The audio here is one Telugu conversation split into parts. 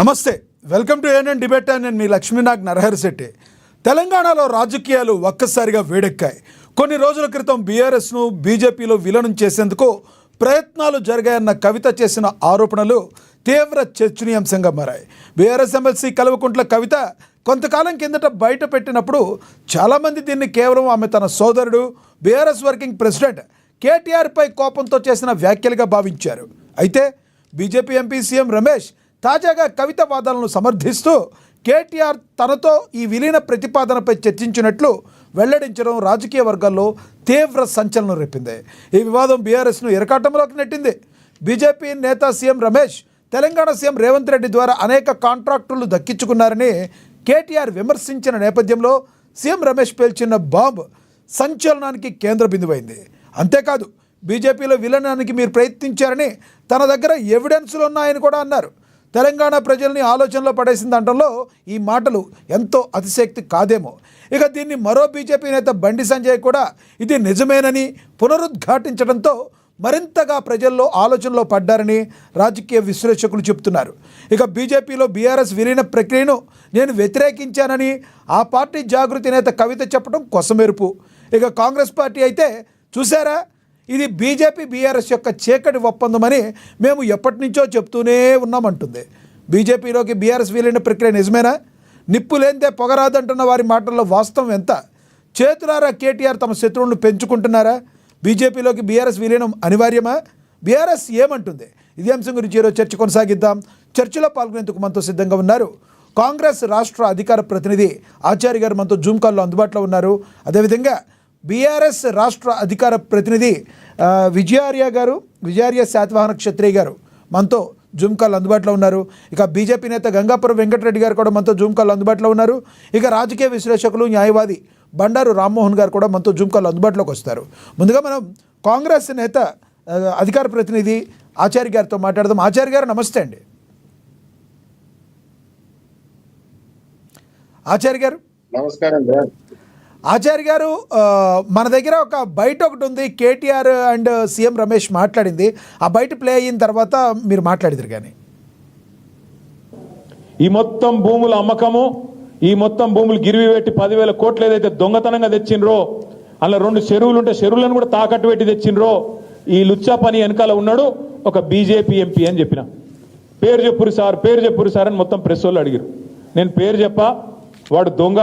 నమస్తే, వెల్కమ్ టు ఏఎన్ఎన్ డిబేట్. నేను మీ లక్ష్మీనాగ్ నరహరిశెట్టి. తెలంగాణలో రాజకీయాలు ఒక్కసారిగా వేడెక్కాయి. కొన్ని రోజుల క్రితం బీఆర్ఎస్ను బీజేపీలో విలీనం చేసేందుకు ప్రయత్నాలు జరిగాయన్న కవిత చేసిన ఆరోపణలు తీవ్ర చర్చనీయాంశంగా మారాయి. బీఆర్ఎస్ ఎమ్మెల్సీ కల్వకుంట్ల కవిత కొంతకాలం కిందట బయట పెట్టినప్పుడు చాలామంది దీన్ని కేవలం ఆమె తన సోదరుడు బీఆర్ఎస్ వర్కింగ్ ప్రెసిడెంట్ కేటీఆర్పై కోపంతో చేసిన వ్యాఖ్యలుగా భావించారు. అయితే బీజేపీ ఎంపీ సీఎం రమేష్ తాజాగా కవిత వాదనలను సమర్థిస్తూ కేటీఆర్ తనతో ఈ విలీన ప్రతిపాదనపై చర్చించినట్లు వెల్లడించడం రాజకీయ వర్గాల్లో తీవ్ర సంచలనం రేపింది. ఈ వివాదం బీఆర్ఎస్ను ఇరకాటంలోకి నెట్టింది. బీజేపీ నేత సీఎం రమేష్ తెలంగాణ సీఎం రేవంత్ రెడ్డి ద్వారా అనేక కాంట్రాక్టులు దక్కించుకున్నారని కేటీఆర్ విమర్శించిన నేపథ్యంలో సీఎం రమేష్ పేల్చిన బాంబు సంచలనానికి కేంద్ర బిందువైంది. అంతేకాదు, బీజేపీలో విలీనానికి మీరు ప్రయత్నించారని తన దగ్గర ఎవిడెన్స్లు ఉన్నాయని కూడా అన్నారు. తెలంగాణ ప్రజల్ని ఆలోచనలో పడేసిన దాంట్లో ఈ మాటలు ఎంతో అతిశక్తి కాదేమో. ఇక దీన్ని మరో బీజేపీ నేత బండి సంజయ్ కూడా ఇది నిజమేనని పునరుద్ఘాటించడంతో మరింతగా ప్రజల్లో ఆలోచనలో పడ్డారని రాజకీయ విశ్లేషకులు చెబుతున్నారు. ఇక బీజేపీలో బీఆర్ఎస్ విలీన ప్రక్రియను నేను వ్యతిరేకించానని ఆ పార్టీ జాగృతి నేత కవిత చెప్పడం కొసమెరుపు. ఇక కాంగ్రెస్ పార్టీ అయితే చూసారా, ఇది బీజేపీ బీఆర్ఎస్ యొక్క చీకటి ఒప్పందమని మేము ఎప్పటి నుంచో చెప్తూనే ఉన్నామంటుంది. బీజేపీలోకి బీఆర్ఎస్ విలీన ప్రక్రియ నిజమేనా? నిప్పు లేనిదే పొగరాదంటున్న వారి మాటల్లో వాస్తవం ఎంత? చేతులారా కేటీఆర్ తమ శత్రువులను పెంచుకుంటున్నారా? బీజేపీలోకి బీఆర్ఎస్ విలీనం అనివార్యమా? బీఆర్ఎస్ ఏమంటుంది? ఇదే అంశం గురించి ఈరోజు చర్చ కొనసాగిద్దాం. చర్చలో పాల్గొనేందుకు మనతో సిద్ధంగా ఉన్నారు కాంగ్రెస్ రాష్ట్ర అధికార ప్రతినిధి ఆచార్య గారు మనతో జూమ్ కాల్లో అందుబాటులో ఉన్నారు. అదేవిధంగా బీఆర్ఎస్ రాష్ట్ర అధికార ప్రతినిధి విజయార్య శాతవాహన క్షత్రియ గారు మనతో జూమ్ కాల్ అందుబాటులో ఉన్నారు. ఇక బీజేపీ నేత గంగాపురం వెంకటరెడ్డి గారు కూడా మనతో జూమ్ కాల్ అందుబాటులో ఉన్నారు. ఇక రాజకీయ విశ్లేషకులు న్యాయవాది బండారు రామ్మోహన్ గారు కూడా మనతో జూమ్ కాల్ అందుబాటులోకి వస్తారు. ముందుగా మనం కాంగ్రెస్ నేత అధికార ప్రతినిధి ఆచార్య గారితో మాట్లాడదాం. ఆచార్య గారు నమస్తే అండి. ఆచార్య గారు నమస్కారం. ఆచార్య గారు, మన దగ్గర ఒక బయట ఒకటి ఉంది, కేటీఆర్ అండ్ సీఎం రమేష్ మాట్లాడింది. ఆ బయట ప్లే అయిన తర్వాత మీరు మాట్లాడిద్దరు. కానీ ఈ మొత్తం భూముల అమ్మకము, ఈ మొత్తం భూములు గిరివి పెట్టి 10,000 కోట్లు ఏదైతే దొంగతనంగా తెచ్చిండ్రో, అలా 2 చెరువులు ఉంటే చెరువులను కూడా తాకట్టు పెట్టి తెచ్చిండ్రో, ఈ లుచ్చా పని వెనకాల ఉన్నాడు ఒక బీజేపీ ఎంపీ అని చెప్పిన. పేరు చెప్పురు సార్ అని మొత్తం ప్రెస్ వాళ్ళు అడిగారు. నేను పేరు చెప్పా, వాడు దొంగ,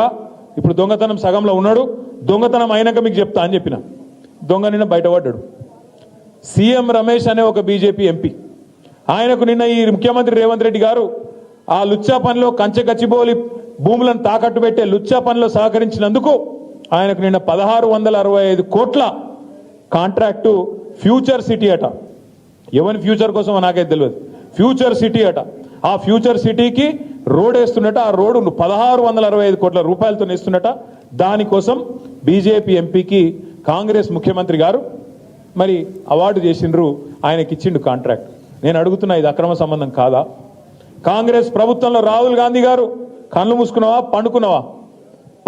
ఇప్పుడు దొంగతనం సగంలో ఉన్నాడు, దొంగతనం అయినాక మీకు చెప్తా అని చెప్పిన. దొంగ నిన్న బయటపడ్డాడు. సీఎం రమేష్ అనే ఒక బీజేపీ ఎంపీ, ఆయనకు నిన్న ఈ ముఖ్యమంత్రి రేవంత్ రెడ్డి గారు ఆ లుచ్చా పనిలో కంచె కచ్చిబోలి భూములను తాకట్టు పెట్టే లుచ్చా పనిలో సహకరించినందుకు ఆయనకు నిన్న 1665 కోట్ల కాంట్రాక్టు ఫ్యూచర్ సిటీ అట. ఎవరి ఫ్యూచర్ కోసం నాకైతే తెలియదు. ఫ్యూచర్ సిటీ అట. ఆ ఫ్యూచర్ సిటీకి రోడ్ వేస్తున్నట. ఆ రోడ్డు 1665 కోట్ల రూపాయలతో వేస్తున్నట. దానికోసం బీజేపీ ఎంపీకి కాంగ్రెస్ ముఖ్యమంత్రి గారు మరి అవార్డు చేసిండ్రు, ఆయనకి ఇచ్చిండు కాంట్రాక్ట్. నేను అడుగుతున్నా, ఇది అక్రమ సంబంధం కాదా? కాంగ్రెస్ ప్రభుత్వంలో రాహుల్ గాంధీ గారు కళ్ళు మూసుకున్నావా పండుకున్నావా?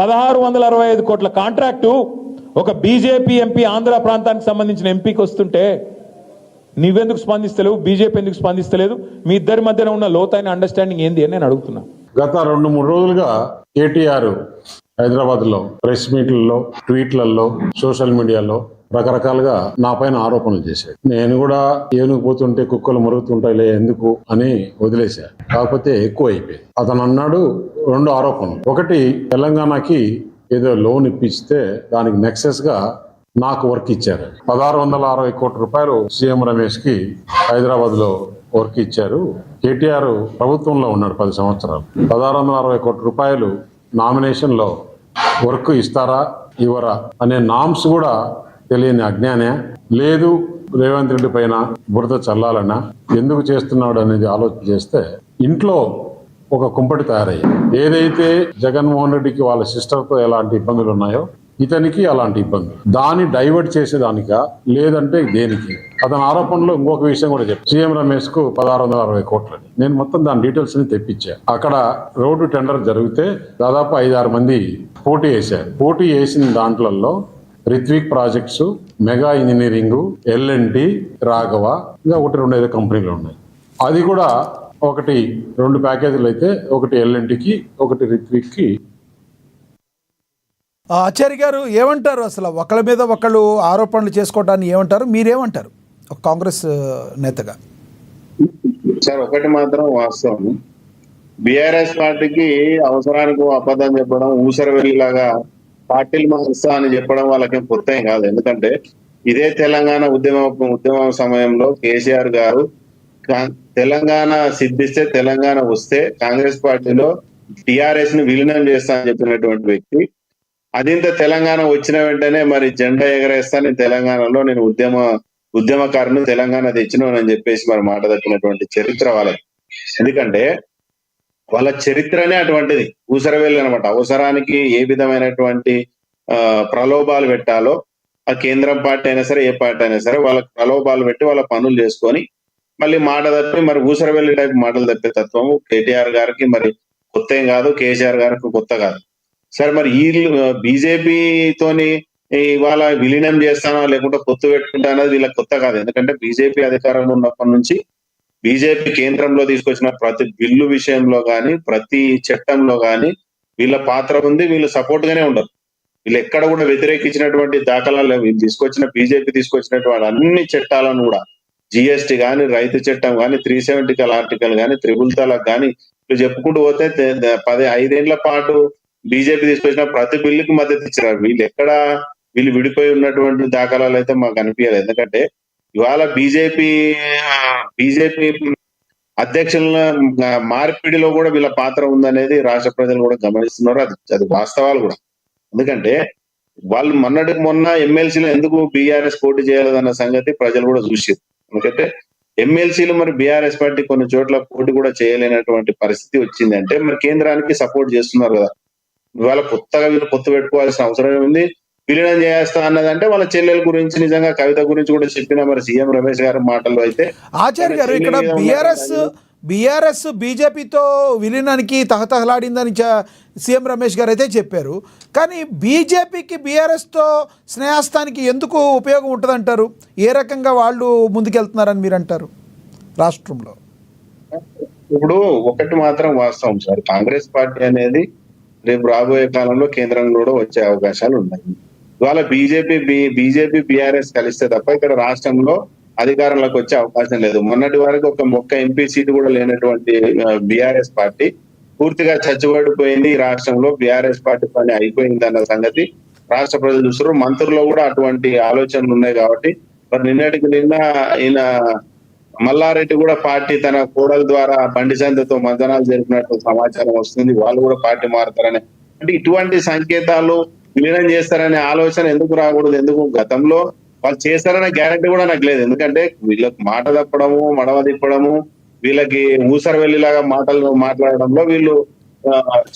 1665 కోట్ల కాంట్రాక్టు ఒక బీజేపీ ఎంపీ ఆంధ్ర ప్రాంతానికి సంబంధించిన ఎంపీకి వస్తుంటే నువ్వెందుకు స్పందిస్తలేవు? బీజేపీ ఎందుకు స్పందిస్తలేదు? మీ ఇద్దరి మధ్యన ఉన్న లోతైన అండర్స్టాండింగ్ ఏంది అని నేను అడుగుతున్నా. గత 2-3 రోజులుగా కేటీఆర్ హైదరాబాద్ లో ప్రెస్ మీట్లలో, ట్వీట్లలో, సోషల్ మీడియాలో రకరకాలుగా నా పైన ఆరోపణలు చేశాడు. నేను కూడా ఏనుగు పోతుంటే కుక్కలు మరుగుతుంటాయిలే ఎందుకు అని వదిలేశా. కాకపోతే ఎక్కువ అయిపోయింది. అతను అన్నాడు 2 ఆరోపణలు. ఒకటి, తెలంగాణకి ఏదో లోన్ ఇప్పిస్తే దానికి నెక్సెస్ గా నాకు వర్క్ ఇచ్చారు. 1660 కోట్ల రూపాయలు సీఎం రమేష్ కి హైదరాబాద్ లో వర్క్ ఇచ్చారు. కేటీఆర్ ప్రభుత్వంలో ఉన్నాడు 10 సంవత్సరాలు. 1660 కోట్ల రూపాయలు నామినేషన్ లో వర్క్ ఇస్తారా ఇవ్వరా అనే నామ్స్ కూడా తెలియని అజ్ఞానే. లేదు రేవంత్ రెడ్డి పైన బురద చల్లాలన్నా ఎందుకు చేస్తున్నాడు అనేది ఆలోచన చేస్తే ఇంట్లో ఒక కుంపటి తయారయ్యి, ఏదైతే జగన్మోహన్ రెడ్డికి వాళ్ళ సిస్టర్తో ఎలాంటి ఇబ్బందులు ఉన్నాయో ఇతనికి అలాంటి ఇబ్బంది, దాన్ని డైవర్ట్ చేసేదానిక లేదంటే దేనికి? అతని ఆరోపణలో ఇంకొక విషయం కూడా చెప్పారు. సీఎం రమేష్ కు 1660 కోట్లని. నేను మొత్తం దాని డీటెయిల్స్ ని తెప్పించా. అక్కడ రోడ్డు టెండర్ జరిగితే దాదాపు 5-6 మంది పోటీ వేశారు. పోటీ వేసిన దాంట్లలో Ritwik projects, mega engineering, L&T, Raghava, ఇంకా 1-2 కంపెనీలు ఉన్నాయి. అది కూడా ఒకటి 2 ప్యాకేజీలు అయితే ఒకటి ఎల్ఎన్టీకి ఒకటి రిత్విక్కి. ఆచార్య గారు ఏమంటారు అసలు ఒకళ్ళ మీద ఒకళ్ళు ఆరోపణలు చేసుకోవడాన్ని ఏమంటారు, మీరేమంటారు ఒక కాంగ్రెస్ నేతగా? సార్ ఒకటి మాత్రం వాస్తవం, బీఆర్ఎస్ పార్టీకి అవసరానికి అబద్ధం చెప్పడం, ఊసరవెల్లిలాగా పార్టీలు మారుస్తా అని చెప్పడం వాళ్ళకేం కొత్త ఏం కాదు. ఎందుకంటే ఇదే తెలంగాణ ఉద్యమ సమయంలో కేసీఆర్ గారు తెలంగాణ సిద్ధిస్తే, తెలంగాణ వస్తే కాంగ్రెస్ పార్టీలో టిఆర్ఎస్ ని విలీనం చేస్తా అని చెప్పినటువంటి వ్యక్తి. అదింత తెలంగాణ వచ్చిన వెంటనే మరి జెండా ఎగరేస్తా, నేను తెలంగాణలో నేను ఉద్యమకారుని తెలంగాణ తెచ్చినని చెప్పేసి మరి మాట దక్కినటువంటి చరిత్ర వాళ్ళది. ఎందుకంటే వాళ్ళ చరిత్రనే అటువంటిది, ఊసరవేళ్ళు అనమాట. అవసరానికి ఏ విధమైనటువంటి ప్రలోభాలు పెట్టాలో, ఆ కేంద్రం పార్టీ అయినా సరే ఏ పార్టీ అయినా సరే వాళ్ళకి ప్రలోభాలు పెట్టి వాళ్ళ పనులు చేసుకొని మళ్ళీ మాట తప్పి మరి ఊసరవేళ్ళు టైప్ మాటలు తప్పే తత్వము కేటీఆర్ గారికి మరి కొత్త ఏం కాదు, కేసీఆర్ గారికి కొత్త కాదు. సరే మరి వీళ్ళు బీజేపీతోని ఇవాళ విలీనం చేస్తానా లేకుంటే పొత్తు పెట్టుకుంటా అనేది వీళ్ళకి కొత్త కాదు. ఎందుకంటే బీజేపీ అధికారంలో ఉన్నప్పటి నుంచి బీజేపీ కేంద్రంలో తీసుకొచ్చిన ప్రతి బిల్లు విషయంలో కానీ ప్రతి చట్టంలో కానీ వీళ్ళ పాత్ర ఉంది, వీళ్ళు సపోర్ట్ గానే ఉండరు. వీళ్ళు ఎక్కడ కూడా వ్యతిరేకించినటువంటి దాఖలాలు వీళ్ళు తీసుకొచ్చిన బీజేపీ తీసుకొచ్చినటువంటి అన్ని చట్టాలను కూడా, జిఎస్టీ కానీ, రైతు చట్టం కానీ, 370 ఆర్టికల్ కానీ, త్రిబుల్ తలాక్ కానీ, ఇట్లా చెప్పుకుంటూ పోతే 5 ఏళ్ల పాటు బీజేపీ తీసుకొచ్చిన ప్రతి బిల్లుకి మద్దతు ఇచ్చారు. వీళ్ళు విడిపోయి ఉన్నటువంటి దాఖలాలు అయితే మాకు అనిపించలేదు. ఎందుకంటే ఇవాళ బీజేపీ అధ్యక్షుల మార్పిడిలో కూడా వీళ్ళ పాత్ర ఉందనేది రాష్ట్ర ప్రజలు కూడా గమనిస్తున్నారు. అది వాస్తవాలు కూడా. ఎందుకంటే వాళ్ళు మొన్న ఎమ్మెల్సీలు ఎందుకు బీఆర్ఎస్ పోటీ చేయలేదన్న సంగతి ప్రజలు కూడా చూసారు. ఎందుకంటే ఎమ్మెల్సీలు మరి బీఆర్ఎస్ పార్టీ కొన్ని చోట్ల పోటీ కూడా చేయలేనటువంటి పరిస్థితి వచ్చింది అంటే మరి కేంద్రానికి సపోర్ట్ చేస్తున్నారు కదా. ఇవాళ కొత్తగా వీళ్ళు పొత్తు పెట్టుకోవాల్సిన అవసరం ఉంది, విలీనం చేస్తా అన్నదంటే వాళ్ళ చెల్లెల గురించి, నిజంగా కవిత గురించి కూడా చెప్పిన మరి సీఎం రమేష్ గారి మాటల్లో అయితే. ఆచార్య గారు ఇక్కడ బీఆర్ఎస్ బీజేపీతో విలీనానికి తహతహలాడిందని సీఎం రమేష్ గారు అయితే చెప్పారు. కానీ బీజేపీకి బీఆర్ఎస్తో స్నేహస్థానికి ఎందుకు ఉపయోగం ఉంటుందంటారు? ఏ రకంగా వాళ్ళు ముందుకెళ్తున్నారని మీరు అంటారు రాష్ట్రంలో? ఇప్పుడు ఒకటి మాత్రం వాస్తవం సార్, కాంగ్రెస్ పార్టీ అనేది రేపు రాబోయే కాలంలో కేంద్రంలో కూడా వచ్చే అవకాశాలు ఉన్నాయి. ఇవాళ బీజేపీ బీఆర్ఎస్ కలిస్తే తప్ప ఇక్కడ రాష్ట్రంలో అధికారంలోకి వచ్చే అవకాశం లేదు. మొన్నటి వరకు ఒక్క ఎంపీ సీటు కూడా లేనటువంటి బీఆర్ఎస్ పార్టీ పూర్తిగా చచ్చుబడిపోయింది. ఈ రాష్ట్రంలో బీఆర్ఎస్ పార్టీ పని అయిపోయింది అన్న సంగతి రాష్ట్ర ప్రజలు చూస్తారు. మంత్రుల్లో కూడా అటువంటి ఆలోచనలు ఉన్నాయి. కాబట్టి మరి నిన్నటికి నిన్న ఈయన మల్లారెడ్డి కూడా పార్టీ తన కోడల ద్వారా బండి సంతతో మంతనాలు జరిపినట్టు సమాచారం వస్తుంది. వాళ్ళు కూడా పార్టీ మారుతారని, అంటే ఇటువంటి సంకేతాలు విలీనం చేస్తారనే ఆలోచన ఎందుకు రాకూడదు? ఎందుకు గతంలో వాళ్ళు చేస్తారనే గ్యారంటీ కూడా నాకు లేదు. ఎందుకంటే వీళ్ళకి మాట తప్పడము, మడవ తిప్పడము, వీళ్ళకి ఊసరవెల్లిలాగా మాటలు మాట్లాడడంలో వీళ్ళు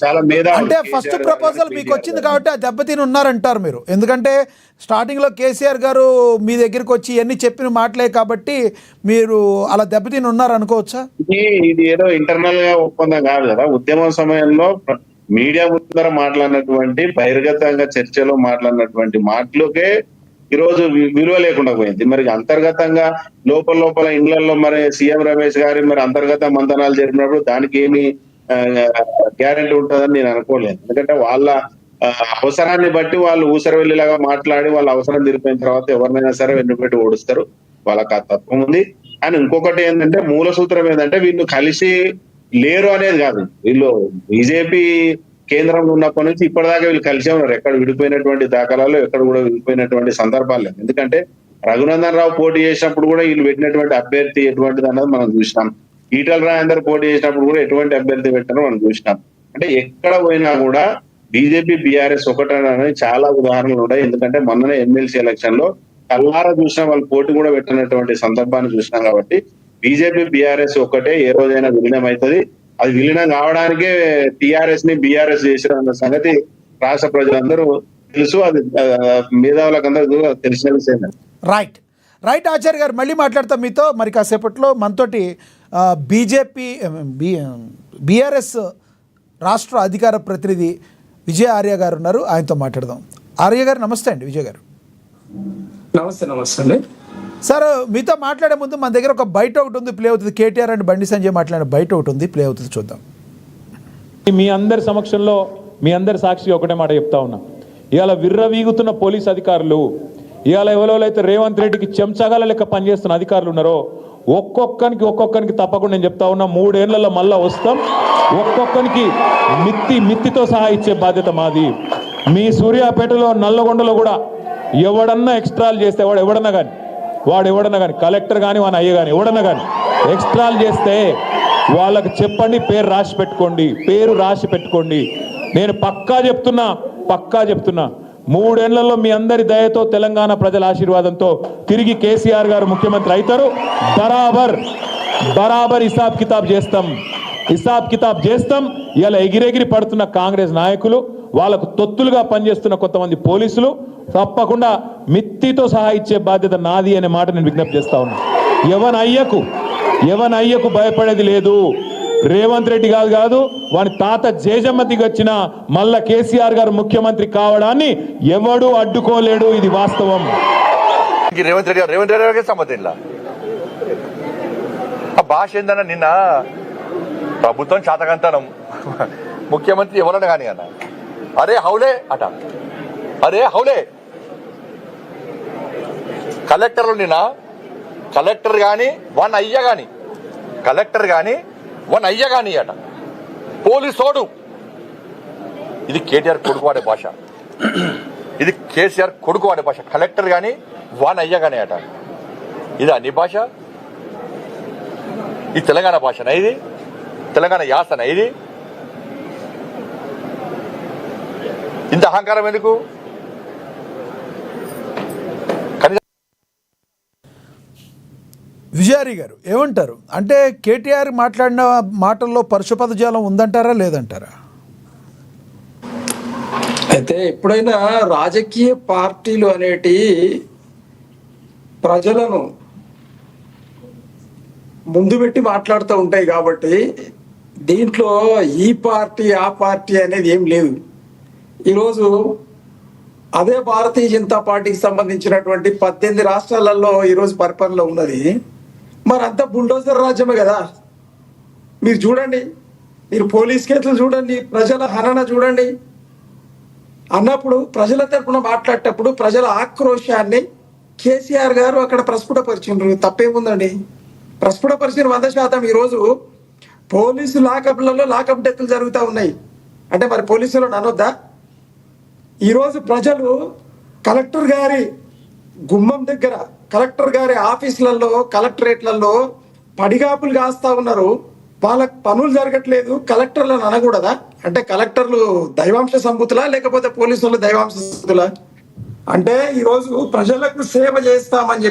చాలా అంటే ఫస్ట్ ప్రపోజల్ మీకు వచ్చింది కాబట్టి ఆ దెబ్బతిని ఉన్నారంటారు మీరు. ఎందుకంటే స్టార్టింగ్లో కేసీఆర్ గారు మీ దగ్గరికి వచ్చి ఇవన్నీ చెప్పిన మాటలే కాబట్టి మీరు అలా దెబ్బతిని ఉన్నారు అనుకోవచ్చా? ఇది ఏదో ఇంటర్నల్ గా ఒప్పందం కాదు కదా. ఉద్యమం సమయంలో మీడియా ముందర మాట్లాడినటువంటి, బహిర్గతంగా చర్చలో మాట్లాడినటువంటి మాటలకే ఈరోజు విలువ లేకుండా పోయింది. మరి అంతర్గతంగా లోపల ఇండ్లలో మరి సీఎం రమేష్ గారి మరి అంతర్గత మంతనాలు జరిపినప్పుడు దానికి ఏమి గ్యారెంటీ ఉంటుందని నేను అనుకోలేదు. ఎందుకంటే వాళ్ళ అవసరాన్ని బట్టి వాళ్ళు ఊసరవెల్లిలాగా మాట్లాడి వాళ్ళ అవసరం తీరిపోయిన తర్వాత ఎవరినైనా సరే వెన్నుపెట్టి ఓడిస్తారు. వాళ్ళకి ఆ తత్వం ఉంది. కానీ ఇంకొకటి ఏంటంటే మూల సూత్రం ఏంటంటే వీళ్ళు కలిసి లేరు అనేది కాదు. వీళ్ళు బీజేపీ కేంద్రంలో ఉన్నప్పటి నుంచి ఇప్పటిదాకా వీళ్ళు కలిసే ఉన్నారు. ఎక్కడ విడిపోయినటువంటి దాఖలాలు, ఎక్కడ కూడా విడిపోయినటువంటి సందర్భాలు లేదు. ఎందుకంటే రఘునందన్ రావు పోటీ చేసినప్పుడు కూడా వీళ్ళు పెట్టినటువంటి అభ్యర్థి ఎటువంటిది అన్నది మనం చూసినాం. ఈటల రాజేందర్ పోటీ చేసినప్పుడు కూడా ఎటువంటి అభ్యర్థి పెట్టారో మనం చూసినాం. అంటే ఎక్కడ పోయినా కూడా బీజేపీ బీఆర్ఎస్ ఒకటనేది చాలా ఉదాహరణలు ఉన్నాయి. ఎందుకంటే మొన్ననే ఎమ్మెల్సీ ఎలక్షన్ లో కల్లారా చూసినా వాళ్ళు పోటీ కూడా పెట్టినటువంటి సందర్భాన్ని చూసినాం. కాబట్టి బీజేపీ బీఆర్ఎస్ ఒకటే, ఏ రోజైనా విలీనం అవుతుంది. అది విలీనం కావడానికే టీఆర్ఎస్ ని బీఆర్ఎస్ చేసిన సంగతి రాష్ట్ర ప్రజలందరూ తెలుసు. అది మేధావులకందరూ తెలిసిన విషయం. రైట్ ఆచార్య గారు, మళ్ళీ మాట్లాడతాం మీతో మరి కాసేపట్లో. మనతోటి బీఆర్ఎస్ రాష్ట్ర అధికార ప్రతినిధి విజయ ఆర్య గారు ఉన్నారు, ఆయనతో మాట్లాడదాం. ఆర్య గారు నమస్తే అండి. విజయ్ గారు నమస్తే అండి. సార్ మీతో మాట్లాడే ముందు మన దగ్గర ఒక బయట ఒకటి ఉంది, ప్లే అవుతుంది. కేటీఆర్ అండ్ బండి సంజయ్ మాట్లాడిన బయట ఒకటి ఉంది, ప్లే అవుతుంది, చూద్దాం. మీ అందరి సమక్షంలో మీ అందరి సాక్షిగా ఒకటే మాట చెప్తా ఉన్నా. ఇవాళ విర్రవీగుతున్న పోలీస్ అధికారులు, ఇవాళ ఎవరైతే రేవంత్ రెడ్డికి చెంచగాల లెక్క పనిచేస్తున్న అధికారులు ఉన్నారో ఒక్కొక్కరికి తప్పకుండా నేను చెప్తా ఉన్నా, 3 ఏళ్లలో మళ్ళా వస్తాం. ఒక్కొక్కరికి మిత్తితో సహా ఇచ్చే బాధ్యత మాది. మీ సూర్యాపేటలో నల్లగొండలో కూడా ఎవడన్నా ఎక్స్ట్రాలు చేస్తే వాడు ఎవడన్నా కానీ కలెక్టర్ కానీ వాని అయ్య కానీ ఎవడన్నా కానీ ఎక్స్ట్రాలు చేస్తే వాళ్ళకి చెప్పండి, పేరు రాసి పెట్టుకోండి. నేను పక్కా చెప్తున్నా 3 ఏళ్లలో మీ అందరి దయతో తెలంగాణ ప్రజల ఆశీర్వాదంతో తిరిగి కేసీఆర్ గారు ముఖ్యమంత్రి అవుతారు. బరాబర్ హిసాబ్ కితాబ్ చేస్తాం. ఇలా ఎగిరెగిరి పడుతున్న కాంగ్రెస్ నాయకులు, వాళ్ళకు తొత్తులుగా పనిచేస్తున్న కొంతమంది పోలీసులు తప్పకుండా మిత్తితో సహా ఇచ్చే బాధ్యత నాది అనే మాట నేను విజ్ఞప్తి చేస్తా ఉన్నా. ఎవన్ అయ్యకు భయపడేది లేదు. రేవంత్ రెడ్డి కాదు వాని తాత జేజమ్మతికి వచ్చిన మళ్ళా కేసీఆర్ గారు ముఖ్యమంత్రి కావడాన్ని ఎవడు అడ్డుకోలేడు. ఇది వాస్తవం. రేవంత్ రెడ్డి గారికి సంబంధం ఇలా ఆ భాష ఏందన్న, నిన్న ప్రభుత్వం చాతకంతనం ముఖ్యమంత్రి ఎవరన్నా కానీ అన్న అరే హౌలే అట, అరే హౌలే కలెక్టర్లు నిన్న కలెక్టర్ కానీ వన్ అయ్య కానీ అట పోలీసోడు. ఇది కేటీఆర్ కొడుకు వాడే భాష, ఇది కేసీఆర్ కొడుకు వాడే భాష. కలెక్టర్ కానీ వన్ అయ్య కానీ అట. ఇది అన్ని భాష, ఇది తెలంగాణ భాషనా? ఇది తెలంగాణ యాసనా? ఇది ఇంత అహంకారం ఎందుకు? విజయారి గారు ఏమంటారు? అంటే కేటీఆర్ మాట్లాడిన మాటల్లో పరుషపదజాలం ఉందంటారా లేదంటారా? అయితే ఎప్పుడైనా రాజకీయ పార్టీలు అనేటి ప్రజలను ముందు పెట్టి మాట్లాడుతూ ఉంటాయి కాబట్టి దీంట్లో ఈ పార్టీ ఆ పార్టీ అనేది ఏం లేదు. ఈరోజు అదే భారతీయ జనతా పార్టీకి సంబంధించినటువంటి 18 రాష్ట్రాలలో ఈరోజు పరిపాలనలో ఉన్నది. మరి అంతా బుల్డోజర్ రాజ్యమే కదా. మీరు చూడండి, మీరు పోలీస్ కేసులు చూడండి, ప్రజల హనన చూడండి. అన్నప్పుడు ప్రజల తరపున మాట్లాడేటప్పుడు ప్రజల ఆక్రోశాన్ని కేసీఆర్ గారు అక్కడ ప్రస్ఫుటపరిచిండ్రు. తప్పేముందండి? ప్రస్ఫుటపరిచిన 100%. ఈరోజు పోలీసు లాకప్ డెత్లు జరుగుతూ ఉన్నాయి అంటే మరి పోలీసులు అనొద్దా? ఈరోజు ప్రజలు కలెక్టర్ గారి గుమ్మం దగ్గర, కలెక్టర్ గారి ఆఫీసులలో, కలెక్టరేట్లలో పడిగాపులు కాస్తా ఉన్నారు. వాళ్ళకి పనులు జరగట్లేదు. కలెక్టర్లను అనకూడదా? అంటే కలెక్టర్లు దైవాంశ సంబూతులా లేకపోతే పోలీసులు దైవాంశ సంబూతులా? అంటే ఈరోజు ప్రజలకు సేవ చేస్తామని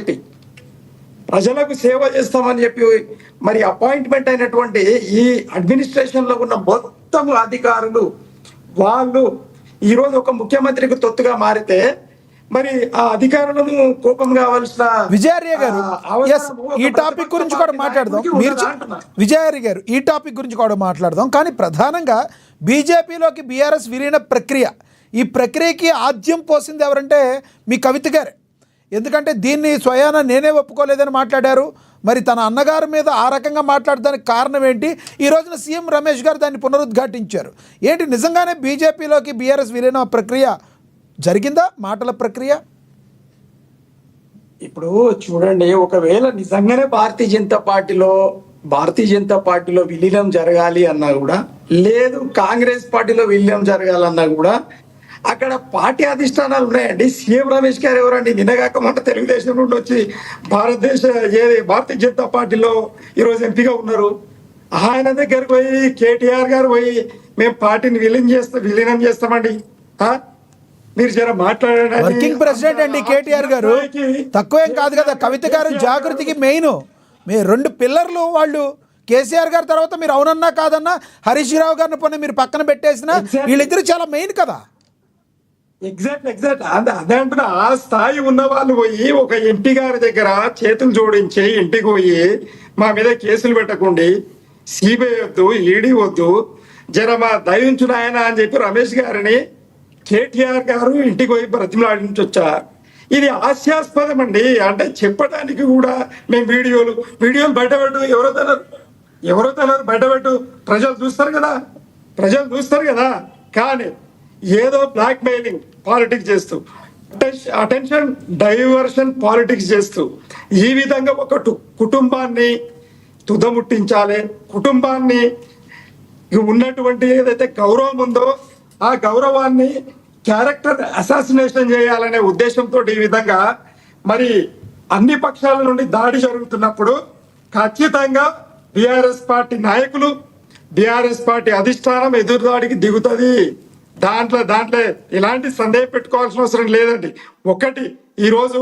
చెప్పి మరి అపాయింట్మెంట్ అయినటువంటి ఈ అడ్మినిస్ట్రేషన్ లో ఉన్న మొత్తం అధికారులు వాళ్ళు ఈరోజు ఒక ముఖ్యమంత్రికి తొత్తుగా మారితే మరి ఆ అధికారులను కోపం కావాల్సిన విజయార్య గారు ఈ టాపిక్ గురించి కూడా మాట్లాడదాం. విజయార్య గారు ఈ టాపిక్ గురించి కూడా మాట్లాడదాం. కానీ ప్రధానంగా బీజేపీలోకి బీఆర్ఎస్ విలీన ప్రక్రియ, ఈ ప్రక్రియకి ఆద్యం పోసింది ఎవరంటే మీ కవిత గారే. ఎందుకంటే దీన్ని స్వయాన నేనే ఒప్పుకోలేదని మాట్లాడారు. మరి తన అన్నగారి మీద ఆ రకంగా మాట్లాడడానికి కారణం ఏంటి? ఈ రోజున సీఎం రమేష్ గారు దాన్ని పునరుద్ఘాటించారు. ఏంటి నిజంగానే బీజేపీలోకి బీఆర్ఎస్ విలీన ప్రక్రియ జరిగిందా? మాటల ప్రక్రియ? ఇప్పుడు చూడండి, ఒకవేళ నిజంగానే భారతీయ జనతా పార్టీలో విలీనం జరగాలి అన్నా కూడా, లేదు కాంగ్రెస్ పార్టీలో విలీనం జరగాలన్నా కూడా అక్కడ పార్టీ అధిష్టానాలు ఉన్నాయండి. సీఎం రమేష్ గారు ఎవరండి? నిన్నగాక మొన్న తెలుగుదేశం నుండి వచ్చి భారతీయ జనతా పార్టీలో ఈరోజు ఎంపీగా ఉన్నారు. ఆయన దగ్గరకు పోయి కేటీఆర్ గారు పోయి మేము పార్టీని విలీనం చేస్తామండి, మీరు జర మాట్లాడండి. వర్కింగ్ ప్రెసిడెంట్ అండి కేటీఆర్ గారు, తక్కువేం కాదు కదా. కవిత గారు జాగృతికి మెయిన్, మీ 2 పిల్లర్లు వాళ్ళు. కేసీఆర్ గారి తర్వాత మీరు అవునన్నా కాదన్నా హరీష్ రావు గారిని పోనీ మీరు పక్కన పెట్టేసిన వీళ్ళిద్దరు చాలా మెయిన్ కదా. ఎగ్జాక్ట్ అదే అంటున్నా. ఆ స్థాయి ఉన్న వాళ్ళు పోయి ఒక ఎంపీ గారి దగ్గర చేతులు జోడించి ఇంటికి పోయి మా మీద కేసులు పెట్టకండి, సిబిఐ వద్దు, ఈడీ వద్దు, జర మా దయించు నాయన అని చెప్పి రమేష్ గారిని కేటీఆర్ గారు ఇంటికి పోయి బ్రతిమలాడించొచ్చా? ఇది హాస్యాస్పదం అండి. అంటే చెప్పడానికి కూడా మేము వీడియోలు బయటపెట్టు, ఎవరో తనరు బయటపెట్టు, ప్రజలు చూస్తారు కదా. కానీ ఏదో బ్లాక్ మెయిలింగ్ పాలిటిక్స్ చేస్తూ, అటెన్షన్ డైవర్షన్ పాలిటిక్స్ చేస్తూ ఈ విధంగా ఒక కుటుంబాన్ని తుదముట్టించాలి, కుటుంబాన్ని ఉన్నటువంటి ఏదైతే గౌరవం ఉందో ఆ గౌరవాన్ని క్యారెక్టర్ అసాసినేషన్ చేయాలనే ఉద్దేశంతో ఈ విధంగా మరి అన్ని పక్షాల నుండి దాడి జరుగుతున్నప్పుడు ఖచ్చితంగా బీఆర్ఎస్ పార్టీ నాయకులు, బీఆర్ఎస్ పార్టీ అధిష్టానం ఎదురుదాడికి దిగుతుంది. దాంట్లో ఎలాంటి సందేహం పెట్టుకోవాల్సిన అవసరం లేదండి. ఒకటి, ఈరోజు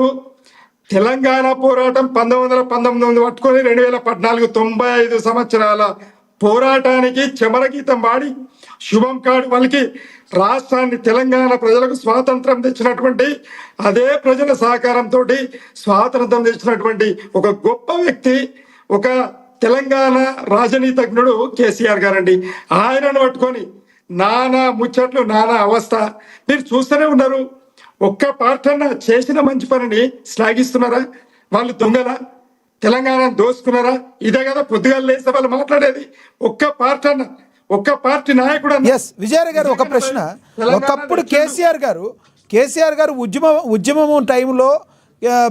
తెలంగాణ పోరాటం 1919 పట్టుకొని 2014 95 సంవత్సరాల పోరాటానికి చెమరగీతం వాడి శుభం కాడు వాళ్ళకి రాష్ట్రాన్ని, తెలంగాణ ప్రజలకు స్వాతంత్రం తెచ్చినటువంటి, అదే ప్రజల సహకారంతో స్వాతంత్రం తెచ్చినటువంటి ఒక గొప్ప వ్యక్తి, ఒక తెలంగాణ రాజనీతిజ్ఞుడు కేసీఆర్ గారండి. ఆయనను పట్టుకొని నానా ముచ్చట్లు, నానా అవస్థ మీరు చూస్తూనే ఉన్నారు. ఒక్క పార్టీ అన్న చేసిన మంచి పనిని శ్లాఘిస్తున్నారా? వాళ్ళు దొంగలా? తెలంగాణ దోసుకున్నారా? ఇదే కదా పొద్దుగాలు లేస్తే వాళ్ళు మాట్లాడేది. ఒక్క పార్టీ నాయకుడు ఎస్ విజయ్ గారు, ఒక ప్రశ్న. ఒకప్పుడు కేసీఆర్ గారు ఉద్యమం టైంలో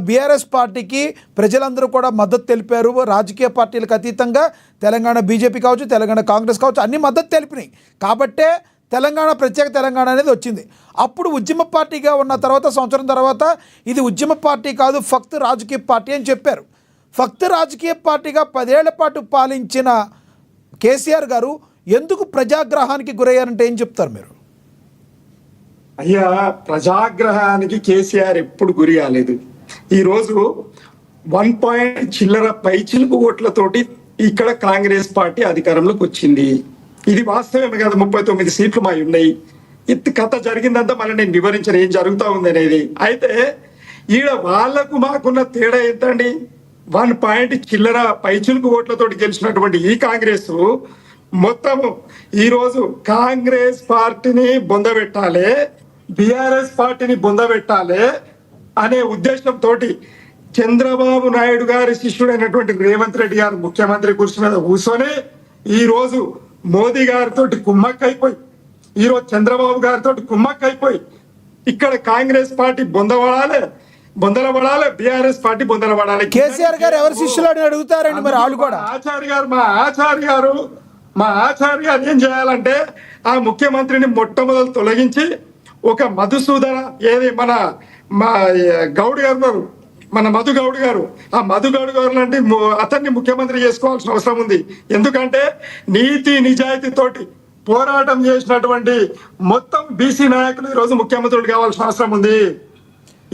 బీఆర్ఎస్ పార్టీకి ప్రజలందరూ కూడా మద్దతు తెలిపారు. రాజకీయ పార్టీలకు అతీతంగా తెలంగాణ బీజేపీ కావచ్చు, తెలంగాణ కాంగ్రెస్ కావచ్చు, అన్ని మద్దతు తెలిపినాయి. కాబట్టే ప్రత్యేక తెలంగాణ అనేది వచ్చింది. అప్పుడు ఉద్యమ పార్టీగా ఉన్న తర్వాత, సంవత్సరం తర్వాత ఇది ఉద్యమ పార్టీ కాదు, ఫక్త్ రాజకీయ పార్టీ అని చెప్పారు. ఫక్త్ రాజకీయ పార్టీగా 10 ఏళ్ల పాటు పాలించిన కేసీఆర్ గారు ఎందుకు ప్రజాగ్రహానికి గురయ్యారంటే ఏం చెప్తారు మీరు? అయ్యా, ప్రజాగ్రహానికి కేసీఆర్ ఎప్పుడు గురి కాలేదు. ఈరోజు 1 చిల్లర పైచిలుపు ఓట్లతోటి ఇక్కడ కాంగ్రెస్ పార్టీ అధికారంలోకి వచ్చింది. ఇది వాస్తవమే కదా. 39 సీట్లు మా ఉన్నాయి. కథ జరిగిందంతా మళ్ళీ నేను వివరించిన ఏం జరుగుతూ ఉంది అనేది. అయితే ఈడ వాళ్లకు మాకున్న తేడా ఎంతండి? 1 చిల్లర పైచిలుపు ఓట్లతోటి గెలిచినటువంటి ఈ కాంగ్రెస్ మొత్తము ఈరోజు కాంగ్రెస్ పార్టీని బొందబెట్టాలి, బీఆర్ఎస్ పార్టీని బొందబెట్టాలి అనే ఉద్దేశంతో చంద్రబాబు నాయుడు గారి శిష్యుడైనటువంటి రేవంత్ రెడ్డి గారు ముఖ్యమంత్రి కుర్చీ మీద కూర్చొని ఈ రోజు మోదీ గారితో కుమ్మక్కైపోయి, ఈరోజు చంద్రబాబు గారితో కుమ్మక్కైపోయి ఇక్కడ కాంగ్రెస్ పార్టీ బొందలబడాలి, బీఆర్ఎస్ పార్టీ బొందలబడాలి. కేసీఆర్ గారు ఎవరి శిష్యులు అని అడుగుతారండి మరి వాళ్ళు కూడా. మా ఆచార్య గారు ఏం చేయాలంటే ఆ ముఖ్యమంత్రిని మొట్టమొదలు తొలగించి ఒక మధుసూదన మా గౌడ్ గారు, మన మధు గౌడ్ గారు, ఆ మధు గౌడ్ గారు లాంటి అతన్ని ముఖ్యమంత్రి చేసుకోవాల్సిన అవసరం ఉంది. ఎందుకంటే నీతి నిజాయితీతోటి పోరాటం చేసినటువంటి మొత్తం బీసీ నాయకులు ఈ రోజు ముఖ్యమంత్రులు కావాల్సిన అవసరం ఉంది.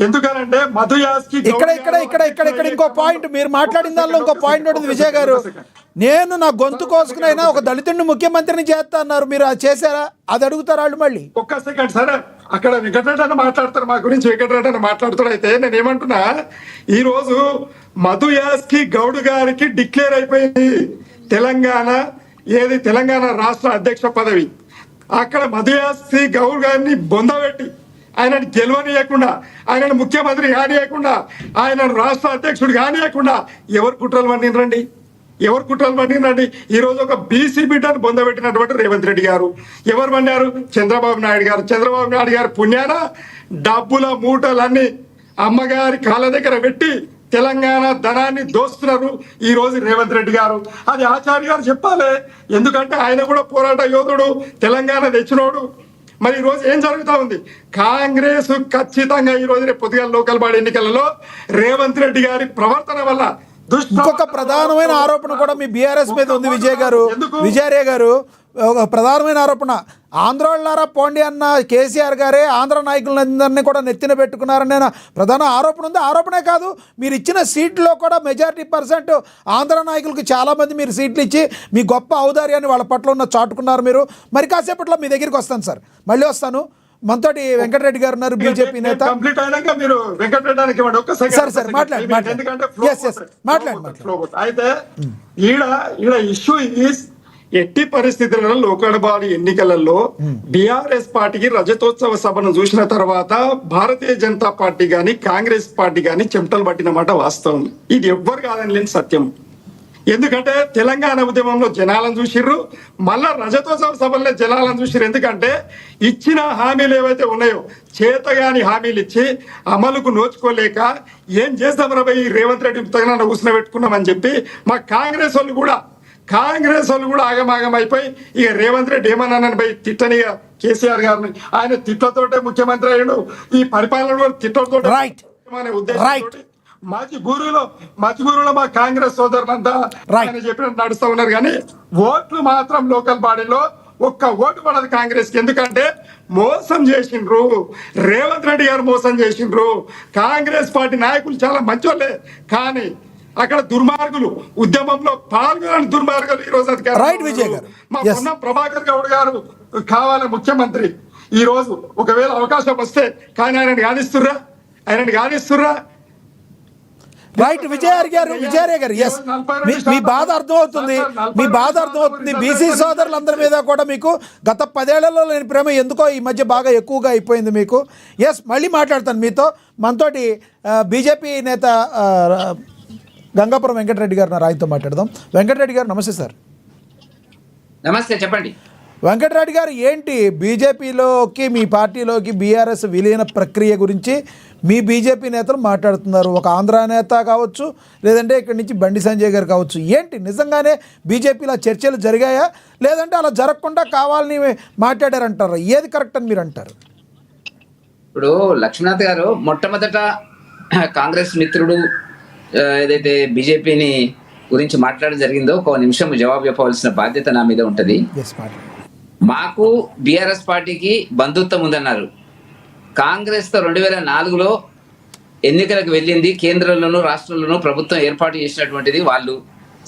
ఎందుకనంటే మధు యాస్కి ఇక్కడ ఇంకో పాయింట్, మీరు మాట్లాడిన దానిలో ఇంకో పాయింట్ ఉంటుంది విజయ్ గారు. నేను నా గొంతు కోసుకునైనా ఒక దళితుడిని ముఖ్యమంత్రిని చేస్తా అన్నారు, మీరు అది చేశారా? అది అడుగుతారు వాళ్ళు మళ్ళీ. ఒక్క సెకండ్ సరే, అక్కడ వెంకటరెడ్డి మాట్లాడతారు, మా గురించి వెంకటరెడ్డి మాట్లాడుతాడు. అయితే నేను ఏమంటున్నా, ఈ రోజు మధు యాస్కి గౌడ్ గారికి డిక్లేర్ అయిపోయింది తెలంగాణ రాష్ట్ర అధ్యక్ష పదవి. అక్కడ మధు యాస్కి గౌడ్ గారిని బొందబెట్టి ఆయనను గెలవనీయకుండా, ఆయనను ముఖ్యమంత్రి కానియకుండా, ఆయనను రాష్ట్ర అధ్యక్షుడు కానియకుండా ఎవరు కుట్రలు పండినరండి? ఈ రోజు ఒక బీసీ బిడ్డను బొందబెట్టినటువంటి రేవంత్ రెడ్డి గారు ఎవరు పన్నారు? చంద్రబాబు నాయుడు గారు పుణ్యాన డబ్బుల మూటలన్నీ అమ్మగారి కాళ్ళ దగ్గర పెట్టి తెలంగాణ ధనాన్ని దోస్తున్నారు ఈ రోజు రేవంత్ రెడ్డి గారు. అది ఆచార్య గారు చెప్పాలి. ఎందుకంటే ఆయన కూడా పోరాట యోధుడు, తెలంగాణ తెచ్చినోడు. మరి ఈ రోజు ఏం జరుగుతా ఉంది? కాంగ్రెస్ ఖచ్చితంగా ఈ రోజు రేపు పొద్దుగాల లోకల్ బాడీ ఎన్నికలలో రేవంత్ రెడ్డి గారి ప్రవర్తన వల్ల ఇంకొక ప్రధానమైన ఆరోపణ కూడా మీ బీఆర్ఎస్ మీద ఉంది విజయరే గారు. ఒక ప్రధానమైన ఆరోపణ, ఆంధ్రోళ్ళారా పోండి అన్న కేసీఆర్ గారే ఆంధ్ర నాయకులందరినీ కూడా నెత్తిన పెట్టుకున్నారని ప్రధాన ఆరోపణ ఉంది. ఆరోపణే కాదు, మీరు ఇచ్చిన సీట్లో కూడా మెజారిటీ% ఆంధ్ర నాయకులకు చాలామంది మీరు సీట్లు ఇచ్చి మీ గొప్ప ఔదార్యాన్ని వాళ్ళ పట్ల ఉన్న చాటుకున్నారు మీరు. మరి కాసేపట్లో మీ దగ్గరికి వస్తాను సార్, మళ్ళీ వస్తాను. మనతోటి వెంకటరెడ్డి గారు ఉన్నారు, బీజేపీ నేత. సరే మాట్లాడండి. అయితే ఈడ ఇష్యూ ఈస్ ఎట్టి పరిస్థితులలో లోకల్ బాడీ ఎన్నికలలో బీఆర్ఎస్ పార్టీకి రజతోత్సవ సభను చూసిన తర్వాత భారతీయ జనతా పార్టీ గాని కాంగ్రెస్ పార్టీ గాని చెమటలు పట్టిన మాట వాస్తవం. ఇది ఎవ్వరు కాదని లేని సత్యం. ఎందుకంటే తెలంగాణ ఉద్యమంలో జనాలను చూసిర్రు, మళ్ళా రజతోత్సవ సభల్లో జనాలను చూసిర్రు. ఎందుకంటే ఇచ్చిన హామీలు ఏవైతే ఉన్నాయో చేతగాని హామీలు ఇచ్చి అమలుకు నోచుకోలేక ఏం చేస్తాం రాబోయ్ రేవంత్ రెడ్డి తగిన కూర్చుని పెట్టుకున్నామని చెప్పి మా కాంగ్రెస్ వాళ్ళు కూడా ఆగమాగం అయిపోయి ఇక రేవంత్ రెడ్డి ఏమన్నానని పోయి తిట్టనిగా కేసీఆర్ గారిని, ఆయన తిట్లతోటే ముఖ్యమంత్రి అయ్యాడు, ఈ పరిపాలన కూడా తిట్లతోటే అనే ఉద్దేశంతో మధ్యగూరులో మా కాంగ్రెస్ సోదరులంతా ఆయన చెప్పినట్టు నడుస్తూ ఉన్నారు. కానీ ఓట్లు మాత్రం లోకల్ బాడీలో ఒక్క ఓటు పడదు కాంగ్రెస్ కి. ఎందుకంటే మోసం చేసిండ్రు, రేవంత్ రెడ్డి గారు మోసం చేసిండ్రు. కాంగ్రెస్ పార్టీ నాయకులు చాలా మంచోళ్ళే, కానీ అక్కడ దుర్మార్గులు, ఉద్యమంలో పాల్గొనని దుర్మార్గులు ఈ రోజు అధికారులు. మా పొన్నం ప్రభాకర్ గౌడ్ గారు కావాలి ముఖ్యమంత్రి ఈ రోజు, ఒకవేళ అవకాశం వస్తే. కానీ ఆయనని కానిస్తుర్రా? రైట్ విజయ్ గారు ఎస్, మీ బాధ అర్థమవుతుంది. బీసీ సోదరులందరి మీద కూడా మీకు గత 10 ఏళ్లలో లేని ప్రేమ ఎందుకో ఈ మధ్య బాగా ఎక్కువగా అయిపోయింది మీకు. ఎస్, మళ్ళీ మాట్లాడతాను మీతో. మనతోటి బీజేపీ నేత గంగాపురం వెంకటరెడ్డి గారు ఆయనతో మాట్లాడదాం. వెంకటరెడ్డి గారు నమస్తే సార్. నమస్తే, చెప్పండి. వెంకటరెడ్డి గారు, ఏంటి బీజేపీలోకి మీ పార్టీలోకి బీఆర్ఎస్ విలీన ప్రక్రియ గురించి మీ బీజేపీ నేతలు మాట్లాడుతున్నారు? ఒక ఆంధ్ర నేత కావచ్చు, లేదంటే ఇక్కడి నుంచి బండి సంజయ్ గారు కావచ్చు. ఏంటి నిజంగానే బీజేపీలో చర్చలు జరిగాయా, లేదంటే అలా జరగకుండా కావాలని మాట్లాడారంటారా? ఏది కరెక్ట్ అని మీరు అంటారు? ఇప్పుడు లక్ష్మీనాథ్ గారు మొట్టమొదట కాంగ్రెస్ మిత్రుడు ఏదైతే బీజేపీని గురించి మాట్లాడడం జరిగిందో ఒక నిమిషం జవాబు చెప్పవలసిన బాధ్యత నా మీద ఉంటుంది. మాకు బీఆర్ఎస్ పార్టీకి బంధుత్వం ఉందన్నారు. కాంగ్రెస్తో 2004లో ఎన్నికలకు వెళ్ళింది, కేంద్రంలోనూ రాష్ట్రంలోనూ ప్రభుత్వం ఏర్పాటు చేసినటువంటిది. వాళ్ళు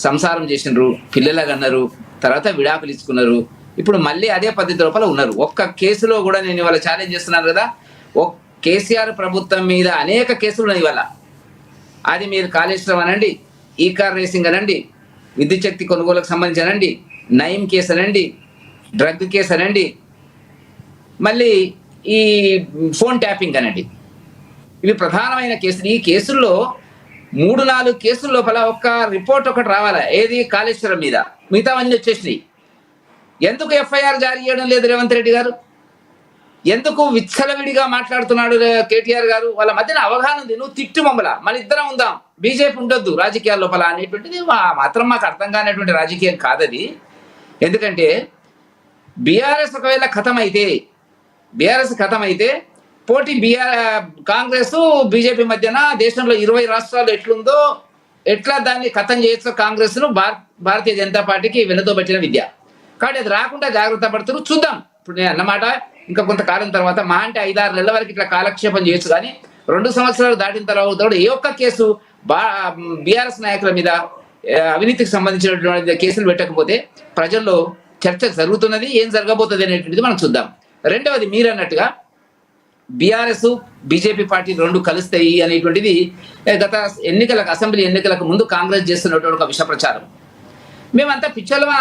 సంసారం చేసినారు, పిల్లలకు అన్నారు, తర్వాత విడాకులు ఇచ్చుకున్నారు. ఇప్పుడు మళ్ళీ అదే పద్ధతి లోపల ఉన్నారు. ఒక్క కేసులో కూడా నేను ఇవాళ ఛాలెంజ్ చేస్తున్నాను కదా, కేసీఆర్ ప్రభుత్వం మీద అనేక కేసులు ఉన్నాయి ఇవాళ. అది మీరు కాళేశ్వరం అనండి, ఈ కార్ రేసింగ్ అనండి, విద్యుత్ శక్తి కొనుగోలుకు సంబంధించి అనండి, నయం కేసు అనండి, డ్రగ్ కేసు అనండి, మళ్ళీ ఈ ఫోన్ ట్యాపింగ్ అనండి. ఇవి ప్రధానమైన కేసులు. ఈ కేసుల్లో 3-4 కేసుల లోపల ఒక్క రిపోర్ట్ ఒకటి రావాలా, ఏది కాళేశ్వరం మీద, మిగతావన్నీ వచ్చేసినాయి. ఎందుకు ఎఫ్ఐఆర్ జారీ చేయడం లేదు రేవంత్ రెడ్డి గారు? ఎందుకు విచ్చలవిడిగా మాట్లాడుతున్నాడు కేటీఆర్ గారు? వాళ్ళ మధ్యన అవగాహన ఉంది. నువ్వు తిట్టు మమ్మల్ని, మన ఇద్దరం ఉందాం, బీజేపీ ఉండొద్దు రాజకీయాల లోపల అనేటువంటిది మాత్రం మాకు అర్థం కానటువంటి రాజకీయం కాదది. ఎందుకంటే బీఆర్ఎస్ ఒకవేళ ఖతం అయితే పోటీ కాంగ్రెస్ బీజేపీ మధ్యన దేశంలో 20 రాష్ట్రాలు ఎట్లుందో ఎట్లా దాన్ని ఖతం చేయొచ్చో కాంగ్రెస్ ను భారతీయ జనతా పార్టీకి వెనుతో పెట్టిన విద్య. కాబట్టి అది రాకుండా జాగ్రత్త పడుతున్నారు. చూద్దాం. ఇప్పుడు నేను అన్నమాట ఇంకా కొంతకాలం తర్వాత మా అంటే 5-6 నెలల వరకు ఇట్లా కాలక్షేపం చేయొచ్చు. కానీ 2 సంవత్సరాలు దాటిన తర్వాత ఏ ఒక్క కేసు బీఆర్ఎస్ నాయకుల మీద అవినీతికి సంబంధించినటువంటి కేసులు పెట్టకపోతే ప్రజల్లో చర్చ జరుగుతున్నది. ఏం జరగబోతుంది అనేటువంటిది మనం చూద్దాం. రెండవది, మీరు అన్నట్టుగా బీఆర్ఎస్ బీజేపీ పార్టీ 2 కలుస్తాయి అనేటువంటిది గత అసెంబ్లీ ఎన్నికలకు ముందు కాంగ్రెస్ చేస్తున్నటువంటి ఒక విష ప్రచారం. మేమంతా పిచ్చోళ్ళమా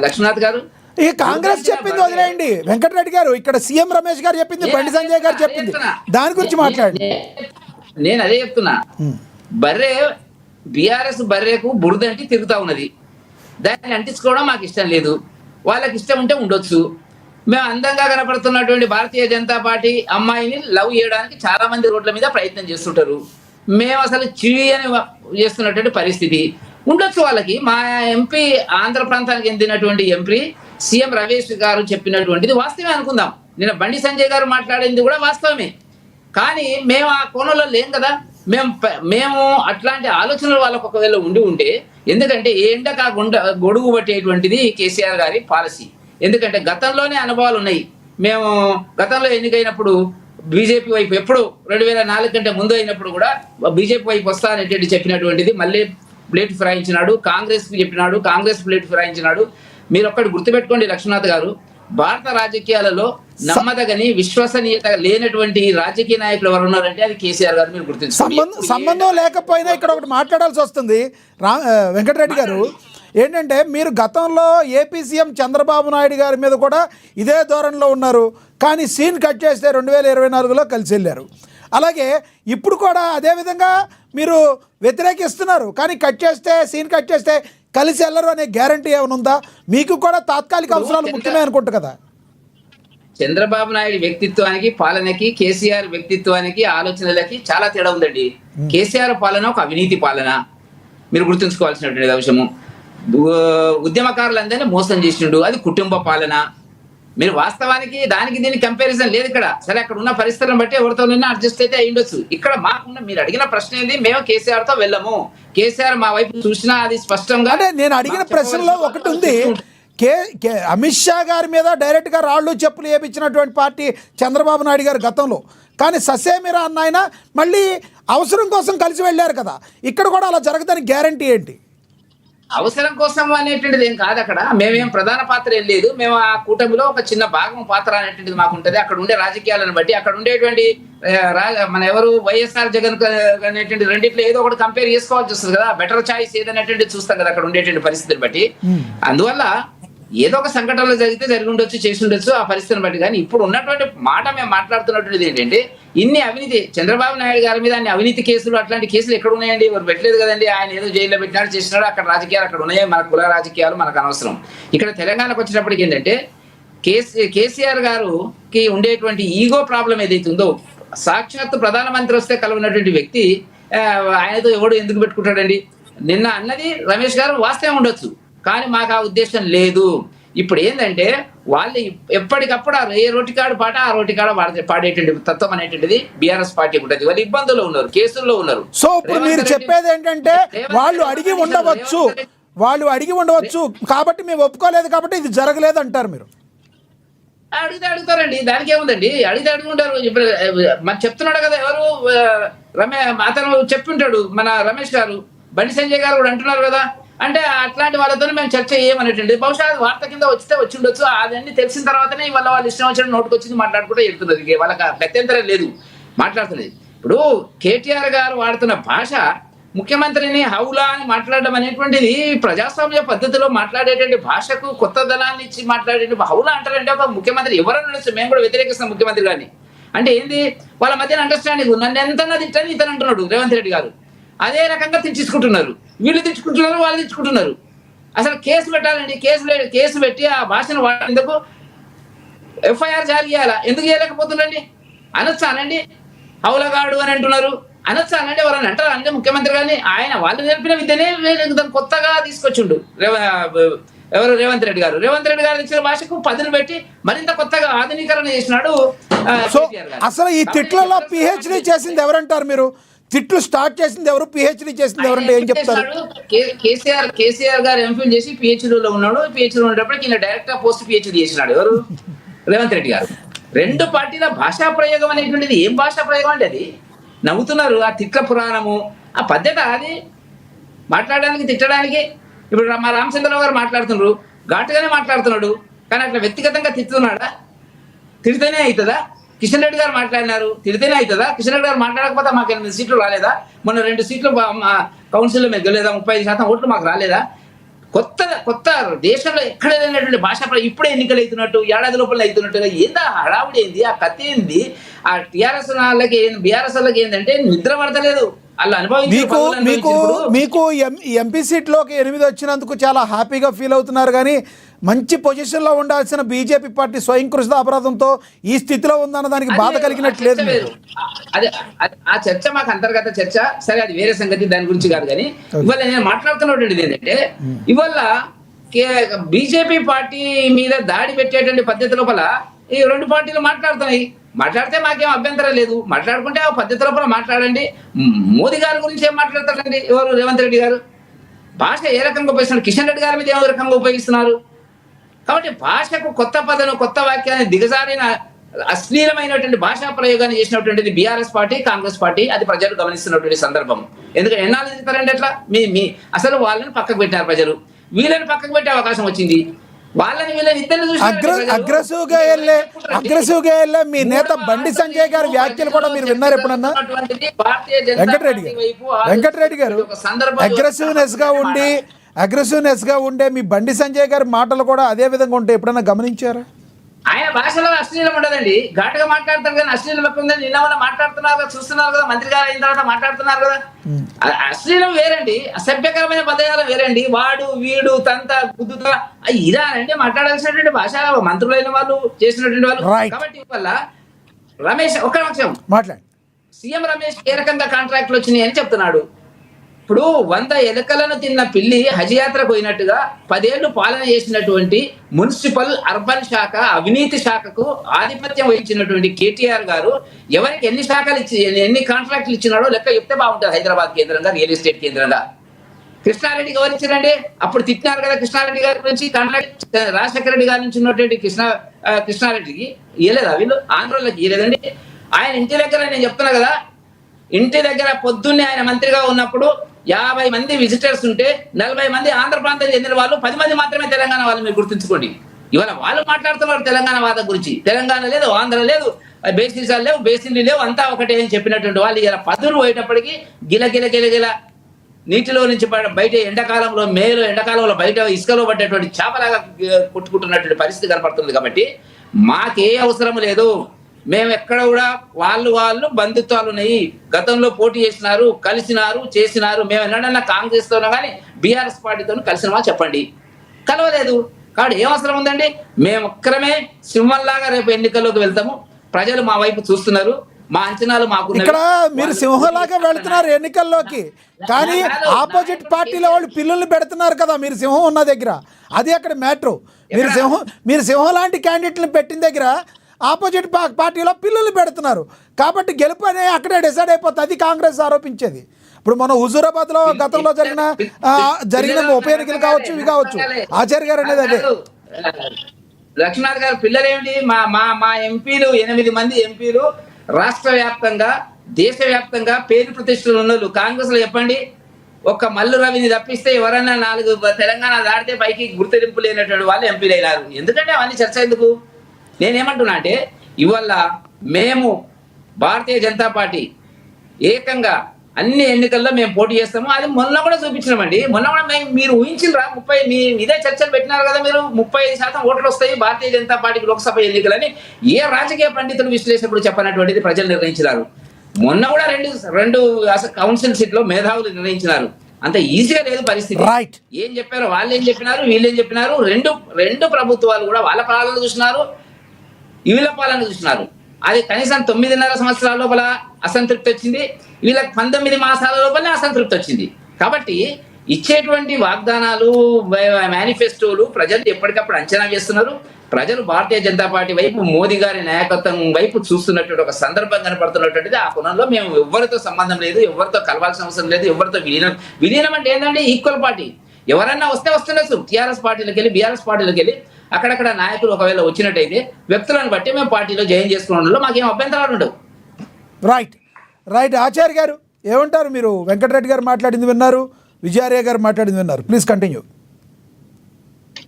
లక్ష్మీనాథ్ గారు? ఈ కాంగ్రెస్ చెప్పింది వదిలేయండి వెంకటరెడ్డి గారు. ఇక్కడ సీఎం రమేష్ గారు చెప్పింది, బండి సంజయ్ గారు చెప్పింది, దాని గురించి మాట్లాడండి. నేను అదే చెప్తున్నా. బీఆర్ఎస్ బర్రెకు బురదంటి తిరుగుతా ఉన్నది. దాన్ని అంటించుకోవడం మాకు ఇష్టం లేదు. వాళ్ళకి ఇష్టం ఉంటే ఉండొచ్చు. మేము అందంగా కనపడుతున్నటువంటి భారతీయ జనతా పార్టీ అమ్మాయిని లవ్ చేయడానికి చాలా మంది రోడ్ల మీద ప్రయత్నం చేస్తుంటారు. మేము అసలు చివి అని చేస్తున్నటువంటి పరిస్థితి ఉండొచ్చు వాళ్ళకి. మా ఎంపీ ఆంధ్ర ప్రాంతానికి చెందినటువంటి ఎంపీ సీఎం రమేష్ గారు చెప్పినటువంటిది వాస్తవమే అనుకుందాం. నిన్న బండి సంజయ్ గారు మాట్లాడింది కూడా వాస్తవమే. కానీ మేము ఆ కోణంలో లేం కదా. మేము అట్లాంటి ఆలోచనలు వాళ్ళకు ఒకవేళ ఉంటే, ఎందుకంటే ఏ ఎండకు ఆ గొడుగు పట్టేటువంటిది కేసీఆర్ గారి పాలసీ. ఎందుకంటే గతంలోనే అనుభవాలు ఉన్నాయి. మేము గతంలో ఎన్నికైనప్పుడు బీజేపీ వైపు ఎప్పుడు 2004 కంటే ముందు అయినప్పుడు కూడా బీజేపీ వైపు వస్తా అనేటువంటి చెప్పినటువంటిది మళ్ళీ ప్లేట్ ఫిరాయించినాడు. కాంగ్రెస్ చెప్పినాడు, కాంగ్రెస్ ప్లేట్ ఫిరాయించినాడు. మీరు ఒక్కటి గుర్తుపెట్టుకోండి లక్ష్మీనాథ్ గారు, భారత రాజకీయాలలో నమ్మదగని విశ్వసనీయత లేనటువంటి రాజకీయ నాయకులు ఎవరు ఉన్నారంటే అది కేసీఆర్ గారు. మీరు గుర్తించండి. సంబంధం లేకపోయినా ఇక్కడ ఒకటి మాట్లాడాల్సి వస్తుంది వెంకటరెడ్డి గారు. ఏంటంటే మీరు గతంలో ఏపీ సీఎం చంద్రబాబు నాయుడు గారి మీద కూడా ఇదే ధోరణిలో ఉన్నారు, కానీ సీన్ కట్ చేస్తే 2024లో కలిసి వెళ్ళారు. అలాగే ఇప్పుడు కూడా అదేవిధంగా మీరు వ్యతిరేకిస్తున్నారు, కానీ సీన్ కట్ చేస్తే కలిసి వెళ్ళరు అనే గ్యారంటీ ఏమైనా ఉందా? మీకు కూడా తాత్కాలిక అవసరాలు ముఖ్యమే అనుకుంటా కదా. చంద్రబాబు నాయుడు వ్యక్తిత్వానికి పాలనకి కేసీఆర్ వ్యక్తిత్వానికి ఆలోచనలకి చాలా తేడా ఉందండి. కేసీఆర్ పాలన ఒక అవినీతి పాలన, మీరు గుర్తుంచుకోవాల్సినటువంటి అంశము. ఉద్యమకారులందరినీ మోసం చేసిండు, అది కుటుంబ పాలన. మీరు వాస్తవానికి దానికి దీనికి కంపారిజన్ లేదు ఇక్కడ. సరే అక్కడ ఉన్న పరిస్థితులను బట్టి ఎవరితోనైనా అడ్జస్ట్ అయితే అయ్యుండొచ్చు. ఇక్కడ మాకున్న మీరు అడిగిన ప్రశ్న ఏంది, మేము కేసీఆర్ తో వెళ్ళము, కేసీఆర్ మా వైపు చూసినా అది స్పష్టంగా. అంటే నేను అడిగిన ప్రశ్నలో ఒకటి ఉంది, అమిత్ షా గారి మీద డైరెక్ట్గా రాళ్ళు చెప్పులు వేయించినటువంటి పార్టీ చంద్రబాబు నాయుడు గారు గతంలో, కానీ ససేమిరా అన్న ఆయన మళ్ళీ అవసరం కోసం కలిసి వెళ్ళారు కదా. ఇక్కడ కూడా అలా జరగదని గ్యారంటీ ఏంటి? అవసరం కోసం అనేటువంటిది ఏం కాదు. అక్కడ మేమేం ప్రధాన పాత్ర ఏం లేదు. మేము ఆ కూటమిలో ఒక చిన్న భాగం పాత్ర అనేటువంటిది మాకు ఉంటుంది. అక్కడ ఉండే రాజకీయాలను బట్టి, అక్కడ ఉండేటువంటి మన ఎవరు వైఎస్ఆర్ జగన్ అనేటువంటి రెండిట్లో ఏదో ఒకటి కంపేర్ చేసుకోవాల్సి వస్తుంది కదా. బెటర్ చాయిస్ ఏదనేటువంటిది చూస్తాం కదా అక్కడ ఉండేటువంటి పరిస్థితిని బట్టి. అందువల్ల ఏదో ఒక సంఘటనలో జరిగితే జరిగి ఉండొచ్చు, చేసి ఉండొచ్చు ఆ పరిస్థితిని బట్టి. కానీ ఇప్పుడు ఉన్నటువంటి మాట మేము మాట్లాడుతున్నటువంటిది ఏంటంటే, ఇన్ని అవినీతి చంద్రబాబు నాయుడు గారి మీద అన్ని అవినీతి కేసులు, అట్లాంటి కేసులు ఎక్కడ ఉన్నాయండి? ఎవరు పెట్టలేదు కదండి. ఆయన ఏదో జైల్లో పెట్టినాడు, చేసినాడు. అక్కడ రాజకీయాలు అక్కడ ఉన్నాయి, మన కుల రాజకీయాలు మనకు అనవసరం. ఇక్కడ తెలంగాణకు వచ్చినప్పటికి ఏంటంటే, కేసీఆర్ గారుకి ఉండేటువంటి ఈగో ప్రాబ్లం ఏదైతే ఉందో, సాక్షాత్తు ప్రధానమంత్రి వస్తే కలవనటువంటి వ్యక్తి ఆయనతో ఎవడు ఎందుకు పెట్టుకుంటాడండి? నిన్న అన్నది రమేష్ గారు వాస్తవం ఉండొచ్చు, కానీ మాకు ఆ ఉద్దేశం లేదు. ఇప్పుడు ఏంటంటే వాళ్ళు ఎప్పటికప్పుడు ఏ రోటికాడు పాట ఆ రోటికాడ పాడేటువంటి తత్వం అనేటువంటిది బీఆర్ఎస్ పార్టీ ఉంటుంది. వాళ్ళు ఇబ్బందుల్లో ఉన్నారు, కేసుల్లో ఉన్నారు. సో ఇప్పుడు మీరు చెప్పేది ఏంటంటే వాళ్ళు అడిగి ఉండవచ్చు కాబట్టి మేము ఒప్పుకోలేదు కాబట్టి ఇది జరగలేదు అంటారు మీరు? అడిగితే అడుగుతారండి, దానికి ఏముందండి. అడిగితే అడుగుంటారు. ఇప్పుడు మరి చెప్తున్నాడు కదా ఎవరు, అతను చెప్పింటాడు మన రమేష్ గారు, బండి సంజయ్ గారు కూడా అంటున్నారు కదా. అంటే అట్లాంటి వాళ్ళతో మేము చర్చ చేయమనేటువంటి, బహుశా వార్త కింద వచ్చి ఉండొచ్చు. అదన్నీ తెలిసిన తర్వాతనే వాళ్ళు ఇష్టం వచ్చిన నోటుకు వచ్చింది మాట్లాడుకుంటూ వెళ్తున్నది. వాళ్ళకి గత్యంతరం లేదు, మాట్లాడుతున్నది. ఇప్పుడు కేటీఆర్ గారు వాడుతున్న భాష, ముఖ్యమంత్రిని హౌలా అని మాట్లాడడం అనేటువంటిది ప్రజాస్వామ్య పద్ధతిలో మాట్లాడేటువంటి భాషకు కొత్త ధనాన్ని ఇచ్చి మాట్లాడే హౌలా అంటారంటే ఒక ముఖ్యమంత్రి ఎవరన్నా ఉండొచ్చు. మేము కూడా వ్యతిరేకిస్తాం ముఖ్యమంత్రి గారిని. అంటే ఏంది వాళ్ళ మధ్యన అండర్స్టాండింగ్. నన్ను ఎంతన్నా తిట్టని ఇతను అంటున్నాడు రేవంత్ రెడ్డి గారు. అదే రకంగా తెచ్చుకుంటున్నారు, వీళ్ళు తెచ్చుకుంటున్నారు, వాళ్ళు తెచ్చుకుంటున్నారు. అసలు కేసు పెట్టాలండి, కేసు పెట్టి ఆ భాషను వాడేందుకు ఎఫ్ఐఆర్ జారీ చేయాలా? ఎందుకు చేయలేకపోతున్నారండి? అనొచ్చానండి హౌలగాడు అని అంటున్నారు, అనొచ్చానండి ఎవరని అంటారు అంటే ముఖ్యమంత్రి గారిని. ఆయన వాళ్ళు నేర్పిన విద్యనే దాన్ని కొత్తగా తీసుకొచ్చిండు ఎవరు రేవంత్ రెడ్డి గారు. రేవంత్ రెడ్డి గారు ఇచ్చిన భాషకు పదును పెట్టి మరింత కొత్తగా ఆధునీకరణ చేసినాడు. అసలు ఈ తిట్లలో పిహెచ్డి చేసింది ఎవరంటారు మీరు? తిట్లు స్టార్ట్ చేసింది ఎవరు, పిహెచ్డి చేసింది ఎవరంటే ఏం చెప్తారు? కేసీఆర్ గారు ఎంఫిల్ చేసి పిహెచ్డీలో ఉన్నాడు. పిహెచ్డీ ఉన్నప్పటికీ ఈయన డైరెక్టర్ పోస్ట్ పిహెచ్డీ చేసినాడు ఎవరు, రేవంత్ రెడ్డి గారు. రెండు పార్టీల భాషా ప్రయోగం అనేటువంటిది ఏం భాషా ప్రయోగం అంటే అది నవ్వుతున్నారు. ఆ తిట్ల పురాణము ఆ పద్ధతి అది మాట్లాడడానికి తిట్టడానికి. ఇప్పుడు మా రామచంద్రరావు గారు మాట్లాడుతున్నారు, ఘాటుగానే మాట్లాడుతున్నాడు, కానీ అట్లా వ్యక్తిగతంగా తిట్టుతున్నాడా? తిడితేనే అవుతుందా? కిషన్ రెడ్డి గారు మాట్లాడినారు, తిడితేనే అవుతుందా? కిషన్ రెడ్డి గారు మాట్లాడకపోతే మాకు 8 సీట్లు రాలేదా? మొన్న 2 సీట్లు కౌన్సిల్లో మేము గెలేదా? 35% ఓట్లు మాకు రాలేదా? కొత్త దేశంలో ఎక్కడ లేనటువంటి భాష ఇప్పుడే ఎన్నికలు అవుతున్నట్టు, ఏడాది లోపల అవుతున్నట్టుగా ఏందా హడావుడి ఏంది? ఆ కథ ఏంది? ఆ టీఆర్ఎస్ వాళ్ళకి బీఆర్ఎస్ వాళ్ళకి ఏంటంటే నిద్ర పడతలేదు. మీకు ఎంపీ సీట్లోకి 8 వచ్చినందుకు చాలా హ్యాపీగా ఫీల్ అవుతున్నారు, కానీ మంచి పొజిషన్లో ఉండాల్సిన బీజేపీ పార్టీ స్వయం కృషిత అపరాధంతో ఈ స్థితిలో ఉందన్న దానికి బాధ కలిగినట్లేదు. అదే ఆ చర్చ మాకు అంతర్గత చర్చ, సరే అది వేరే సంగతి, దాని గురించి కాదు. కానీ ఇవాళ నేను మాట్లాడుతున్నటువంటిది ఏంటంటే, ఇవాళ బీజేపీ పార్టీ మీద దాడి పెట్టేటువంటి పద్ధతి లోపల ఈ రెండు పార్టీలు మాట్లాడితే మాకేం అభ్యంతరం లేదు. మాట్లాడుకుంటే ఆ పద్ధతి లోపల మాట్లాడండి. మోదీ గారి గురించి ఏం మాట్లాడతారండి ఎవరు, రేవంత్ రెడ్డి గారు? భాష ఏ రకంగా ఉపయోగిస్తున్నారు? కిషన్ రెడ్డి గారి మీద ఏ రకంగా ఉపయోగిస్తున్నారు? కాబట్టి భాషకు కొత్త పదను, కొత్త వాక్యాన్ని దిగజారిన అశ్లీలమైనటువంటి భాషా ప్రయోగాన్ని చేసినటువంటిది బీఆర్ఎస్ పార్టీ, కాంగ్రెస్ పార్టీ. అది ప్రజలు గమనిస్తున్నటువంటి సందర్భం. ఎందుకంటే ఎన్నాళ్ళు చెప్తారండి అట్లా? అసలు వాళ్ళని పక్కకు పెట్టారు ప్రజలు, వీళ్ళని పక్కకు పెట్టే అవకాశం వచ్చింది. వాళ్ళని వీళ్ళని ఇద్దరు అగ్రెసివ్గా వెళ్ళే మీ నేత బండి సంజయ్ గారి వ్యాఖ్యలు కూడా మీరు విన్నారు ఎప్పుడన్నా? వెంకటరెడ్డి గారు అగ్రెసివ్నెస్ గా ఉండి అగ్రెసివ్నెస్గా ఉండే మీ బండి సంజయ్ గారి మాటలు కూడా అదే విధంగా ఉంటాయి, ఎప్పుడైనా గమనించారా? ఆయన భాషలో అశ్లీలం ఉండదండి, ఘాటుగా మాట్లాడతారు కానీ అశ్లీలం ఎక్కువ ఉందని నిన్న మొన్న మాట్లాడుతున్నారు కదా, చూస్తున్నారు కదా, మంత్రి గారు అయిన తర్వాత మాట్లాడుతున్నారు కదా. అశ్లీలం వేరండి, అసభ్యకరమైన పదజాలం వేరండి. వాడు వీడు తంత గుద్దుతా ఇదానంటే మాట్లాడాల్సినటువంటి భాష మంత్రులైన వాళ్ళు చేసినటువంటి వాళ్ళు. Right. కాబట్టి వల్ల రమేష్ ఒక్క నిమిషం మాట్లాడండి. సీఎం రమేష్ ఏ రకంగా కాంట్రాక్ట్లు వచ్చినాయి అని చెప్తున్నాడు. ఇప్పుడు 100 ఎలుకలను తిన్న పిల్లి హజ్ యాత్రకు పోయినట్టుగా 10 ఏళ్లు పాలన చేసినటువంటి మున్సిపల్ అర్బన్ శాఖ అవినీతి శాఖకు ఆధిపత్యం వహించినటువంటి కేటీఆర్ గారు ఎవరికి ఎన్ని శాఖలు ఇచ్చి ఎన్ని కాంట్రాక్ట్లు ఇచ్చినాడో లెక్క చెప్తే బాగుంటుంది. హైదరాబాద్ కేంద్రంగా, రియల్ ఎస్టేట్ కేంద్రంగా. కృష్ణారెడ్డికి ఎవరు ఇచ్చారండి? అప్పుడు తిట్టినారు కదా కృష్ణారెడ్డి గారి గురించి. కాంట్రాక్ట్ రాజశేఖర రెడ్డి గారి నుంచి ఉన్నటువంటి కృష్ణారెడ్డికి ఇవ్వలేదా వీళ్ళు? ఆంధ్రలోకి ఇవ్వలేదండి. ఆయన ఇంటి దగ్గర నేను చెప్తున్నా కదా, ఇంటి దగ్గర పొద్దున్నే ఆయన మంత్రిగా ఉన్నప్పుడు 50 మంది విజిటర్స్ ఉంటే 40 మంది ఆంధ్ర ప్రాంతం చెందిన వాళ్ళు, 10 మంది మాత్రమే తెలంగాణ వాళ్ళు. మీరు గుర్తుంచుకోండి. ఇవాళ వాళ్ళు మాట్లాడుతున్నారు తెలంగాణ వాద గురించి. తెలంగాణ లేదు, ఆంధ్ర లేదు, బేసిసాలు లేవు, బేసిన్లు లేవు, అంతా ఒకటే అని చెప్పినటువంటి వాళ్ళు ఇలా పదురు పోయేటప్పటికి గిల నీటిలో నుంచి బయట ఎండాకాలంలో ఎండాకాలంలో బయట ఇసుకలో పడ్డటువంటి చేపలాగా కొట్టుకుంటున్నటువంటి పరిస్థితి కనపడుతుంది. కాబట్టి మాకే అవసరం లేదు. మేము ఎక్కడ కూడా వాళ్ళు బంధుత్వాలు ఉన్నాయి, గతంలో పోటీ చేసినారు, కలిసినారు, చేసినారు. మేము ఎన్నడన్నా కాంగ్రెస్ తోనో కానీ బీఆర్ఎస్ పార్టీతో కలిసినామా చెప్పండి? కలవలేదు. కాబట్టి ఏం అవసరం ఉందండి? మేము ఒక్కరమే సింహంలాగా రేపు ఎన్నికల్లోకి వెళ్తాము. ప్రజలు మా వైపు చూస్తున్నారు, మా అంచనాలు మాకు. ఇక్కడ మీరు సింహంలాగా వెళ్తున్నారు ఎన్నికల్లోకి, కానీ ఆపోజిట్ పార్టీలో వాళ్ళు పిల్లల్ని పెడుతున్నారు కదా మీరు సింహం ఉన్న దగ్గర. అది అక్కడ మ్యాటర్. మీరు సింహం లాంటి క్యాండిడేట్లను పెట్టిన దగ్గర ఆపోజిట్ పార్టీలో పిల్లలు పెడుతున్నారు. కాబట్టి గెలుపు అనేది అక్కడే డిసైడ్ అయిపోతుంది. అది కాంగ్రెస్ ఆరోపించేది. ఇప్పుడు మన హుజూరాబాద్లో గతంలో జరిగిన ఉప ఎన్నికలు కావచ్చు, ఇవి కావచ్చు. ఆచార్య గారు అనేది అదే. లక్ష్మణ్ గారు పిల్లలు ఏమిటి? మా ఎంపీలు 8 మంది ఎంపీలు రాష్ట్ర వ్యాప్తంగా, దేశవ్యాప్తంగా పేరు ప్రతిష్టలు ఉన్నోళ్ళు. కాంగ్రెస్ లో చెప్పండి, ఒక్క మల్లు రవిని తప్పిస్తే ఎవరన్నా 4 తెలంగాణ దాటితే పైకి గుర్తింపు లేనటువంటి వాళ్ళు ఎంపీలు అయినారు. ఎందుకంటే అవన్నీ చర్చ ఎందుకు? నేనేమంటున్నా అంటే ఇవాళ మేము భారతీయ జనతా పార్టీ ఏకంగా అన్ని ఎన్నికల్లో మేము పోటీ చేస్తాము. అది మొన్న కూడా చూపించినామండి. మొన్న కూడా మీరు ఊహించినరా 30 ఇదే చర్చలు పెట్టినారు కదా మీరు, 35% ఓట్లు వస్తాయి భారతీయ జనతా పార్టీకి లోక్సభ ఎన్నికలని ఏ రాజకీయ పండితులు విశ్లేషకుడు చెప్పనటువంటిది ప్రజలు నిర్ణయించినారు. మొన్న కూడా రెండు కౌన్సిల్ సీట్లో మేధావులు నిర్ణయించినారు. అంత ఈజీగా లేదు పరిస్థితి. ఏం చెప్పారు? వాళ్ళు ఏం చెప్పినారు, వీళ్ళు ఏం చెప్పినారు? రెండు ప్రభుత్వాలు కూడా వాళ్ళ పాలన చూసినారు, వీళ్ళ పాలన చూసినారు. అది కనీసం 9.5 సంవత్సరాల లోపల అసంతృప్తి వచ్చింది, వీళ్ళకి 19 మాసాల లోపలనే అసంతృప్తి వచ్చింది. కాబట్టి ఇచ్చేటువంటి వాగ్దానాలు, మేనిఫెస్టోలు ప్రజలు ఎప్పటికప్పుడు అంచనా వేస్తున్నారు. ప్రజలు భారతీయ జనతా పార్టీ వైపు, మోదీ గారి నాయకత్వం వైపు చూస్తున్నటువంటి ఒక సందర్భం కనపడుతున్నటువంటిది. ఆ కోణంలో మేము ఎవరితో సంబంధం లేదు, ఎవరితో కలవాల్సిన అవసరం లేదు, ఎవరితో విలీనం అంటే ఏంటంటే ఈక్వల్ పార్టీ. ఎవరన్నా వస్తుండొచ్చు టీఆర్ఎస్ పార్టీలకు వెళ్ళి, బీఆర్ఎస్ పార్టీలకు వెళ్ళి. అక్కడక్కడ నాయకులు ఒకవేళ వచ్చినట్టయితే వ్యక్తులను బట్టి మేము పార్టీలో జాయిన్ చేసుకోవడంలో మాకేం అభ్యంతరాలు ఉండవు. రైట్ ఆచార్య గారు ఏమంటారు? మీరు వెంకటరెడ్డి గారు మాట్లాడింది విన్నారు, విజయార్య గారు మాట్లాడింది విన్నారు. Please continue.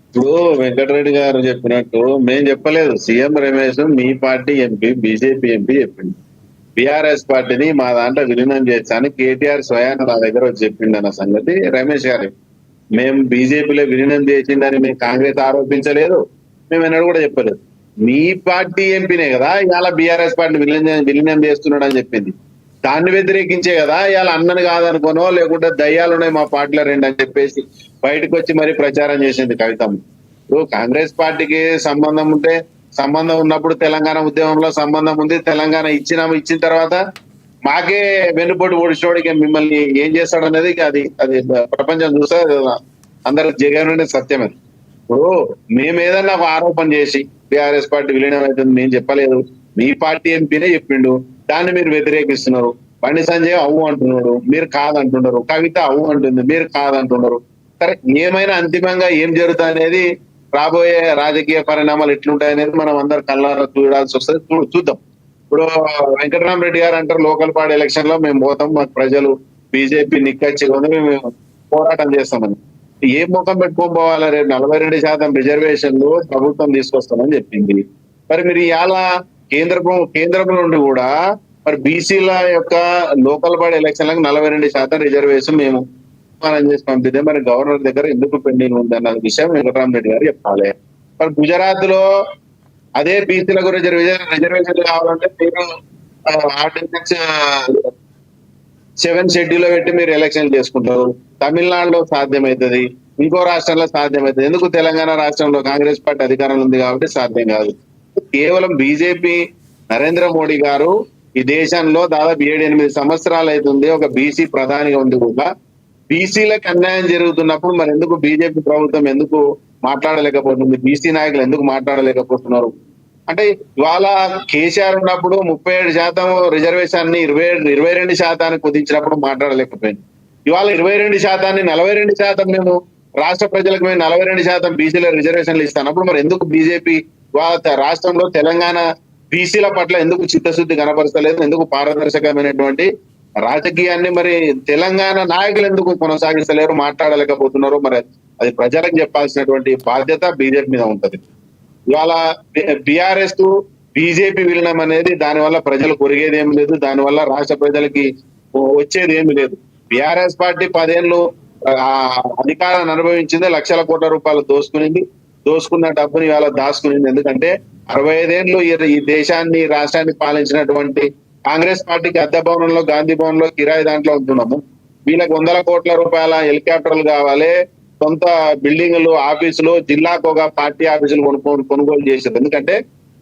ఇప్పుడు వెంకటరెడ్డి గారు చెప్పినట్టు మేము చెప్పలేదు. సీఎం రమేష్ మీ పార్టీ ఎంపీ, బీజేపీ ఎంపీ చెప్పింది. బీఆర్ఎస్ పార్టీని మా దాంట్లో విలీనం చేస్తాను కేటీఆర్ స్వయాన నా దగ్గర వచ్చి చెప్పిండు అన్న సంగతి రమేష్ గారు. మేము బీజేపీలో విలీనం చేసిందని మేము కాంగ్రెస్ ఆరోపించలేదు, మేము ఎన్నడూ కూడా చెప్పలేదు. మీ పార్టీ ఎంపీనే కదా ఇవాళ బీఆర్ఎస్ పార్టీ విలీనం చేస్తున్నాడు అని చెప్పింది. దాన్ని వ్యతిరేకించే కదా ఇవాళ అన్నను కాదనుకోనో, లేకుంటే దయ్యాలు ఉన్నాయి మా పార్టీలో 2 అని చెప్పేసి బయటకు వచ్చి మరి ప్రచారం చేసింది కవితమ్మ. ఇప్పుడు కాంగ్రెస్ పార్టీకి సంబంధం ఉంటే, సంబంధం ఉన్నప్పుడు తెలంగాణ ఉద్యమంలో సంబంధం ఉంది. తెలంగాణ ఇచ్చిన తర్వాత మాకే వెన్నుపోటు ఓడిచోడికి మిమ్మల్ని ఏం చేస్తాడు అనేది అది ప్రపంచం చూస్తే అందరికి జగన్ సత్యమే. ఇప్పుడు మేము ఏదన్నా ఒక ఆరోపణ చేసి బీఆర్ఎస్ పార్టీ విలీనం అవుతుంది మేము చెప్పలేదు, మీ పార్టీ ఎంపీనే చెప్పిండు, దాన్ని మీరు వ్యతిరేకిస్తున్నారు. బండి సంజయ్ అవ్వు అంటున్నాడు, మీరు కాదంటున్నారు. కవిత అవ్వు అంటుంది, మీరు కాదంటున్నారు. సరే, ఏమైనా అంతిమంగా ఏం జరుగుతుంది అనేది, రాబోయే రాజకీయ పరిణామాలు ఎట్లుంటాయి అనేది మనం అందరు కళ్ళారా చూడాల్సి వస్తుంది. చూద్దాం. ఇప్పుడు వెంకటరామరెడ్డి గారు అంటారు లోకల్ పార్టీ ఎలక్షన్ లో మేము పోతాం, మాకు ప్రజలు బీజేపీ నిక్కచ్చిగా మేము పోరాటం చేస్తామని. ఏ ముఖం పెట్టుకొని పోవాలి? రేపు 42% రిజర్వేషన్లు ప్రభుత్వం తీసుకొస్తామని చెప్పింది. మరి మీరు ఇవాళ కేంద్రం నుండి కూడా మరి బీసీల యొక్క లోకల్ బాడీ ఎలక్షన్లకు 42% రిజర్వేషన్ మేము తీర్మానం చేసి పంపితే మరి గవర్నర్ దగ్గర ఎందుకు పెండింగ్ ఉంది అన్న విషయం వెంకటరామరెడ్డి గారు చెప్పాలి. మరి గుజరాత్ లో అదే బీసీలకు రిజర్వేషన్ కావాలంటే మీరు ఆర్డినెన్స్ 7 షెడ్యూల్ పెట్టి మీరు ఎలక్షన్ చేసుకుంటారు. తమిళనాడులో సాధ్యమవుతుంది, ఇంకో రాష్ట్రంలో సాధ్యమవుతుంది. ఎందుకు తెలంగాణ రాష్ట్రంలో కాంగ్రెస్ పార్టీ అధికారంలో ఉంది కాబట్టి సాధ్యం కాదు. కేవలం బీజేపీ నరేంద్ర మోడీ గారు ఈ దేశంలో దాదాపు 7-8 సంవత్సరాలు అవుతుంది ఒక బీసీ ప్రధానిగా ఉంది కూడా. బీసీలకు అన్యాయం జరుగుతున్నప్పుడు మరి ఎందుకు బీజేపీ ప్రభుత్వం ఎందుకు మాట్లాడలేకపోతుంది? బీసీ నాయకులు ఎందుకు మాట్లాడలేకపోతున్నారు? అంటే ఇవాళ కేసీఆర్ ఉన్నప్పుడు 37% రిజర్వేషన్ ని 22% కుదించినప్పుడు మాట్లాడలేకపోయింది. ఇవాళ 22% 42% మేము రాష్ట్ర ప్రజలకు మేము 42% బీసీల రిజర్వేషన్లు ఇస్తానప్పుడు మరి ఎందుకు బీజేపీ రాష్ట్రంలో తెలంగాణ బీసీల పట్ల ఎందుకు చిత్తశుద్ధి కనపరచలేదు? ఎందుకు పారదర్శకమైనటువంటి రాజకీయాన్ని మరి తెలంగాణ నాయకులు ఎందుకు కొనసాగిస్తలేరు, మాట్లాడలేకపోతున్నారు? మరి అది ప్రజలకు చెప్పాల్సినటువంటి బాధ్యత బీజేపీ మీద ఉంటది. ఇవాళ బీఆర్ఎస్ బీజేపీ విలీనం అనేది దానివల్ల ప్రజలు కొరిగేది ఏమి లేదు, దానివల్ల రాష్ట్ర ప్రజలకి వచ్చేది ఏమి లేదు. బీఆర్ఎస్ పార్టీ 10 ఏళ్ళు అధికారాన్ని అనుభవించింది, లక్షల కోట్ల రూపాయలు దోసుకున్న డబ్బుని ఇవాళ దాచుకునింది. ఎందుకంటే 65 ఏళ్ళు ఈ దేశాన్ని రాష్ట్రాన్ని పాలించినటువంటి కాంగ్రెస్ పార్టీకి అద్దె భవనంలో, గాంధీ భవన్ లో కిరాయి దాంట్లో ఉంటున్నాము. వీళ్ళకి 100 కోట్ల రూపాయల హెలికాప్టర్లు కావాలి, సొంత బిల్డింగ్లు, ఆఫీసులు, జిల్లాకు ఒక పార్టీ ఆఫీసులు కొనుగోలు చేశారు. ఎందుకంటే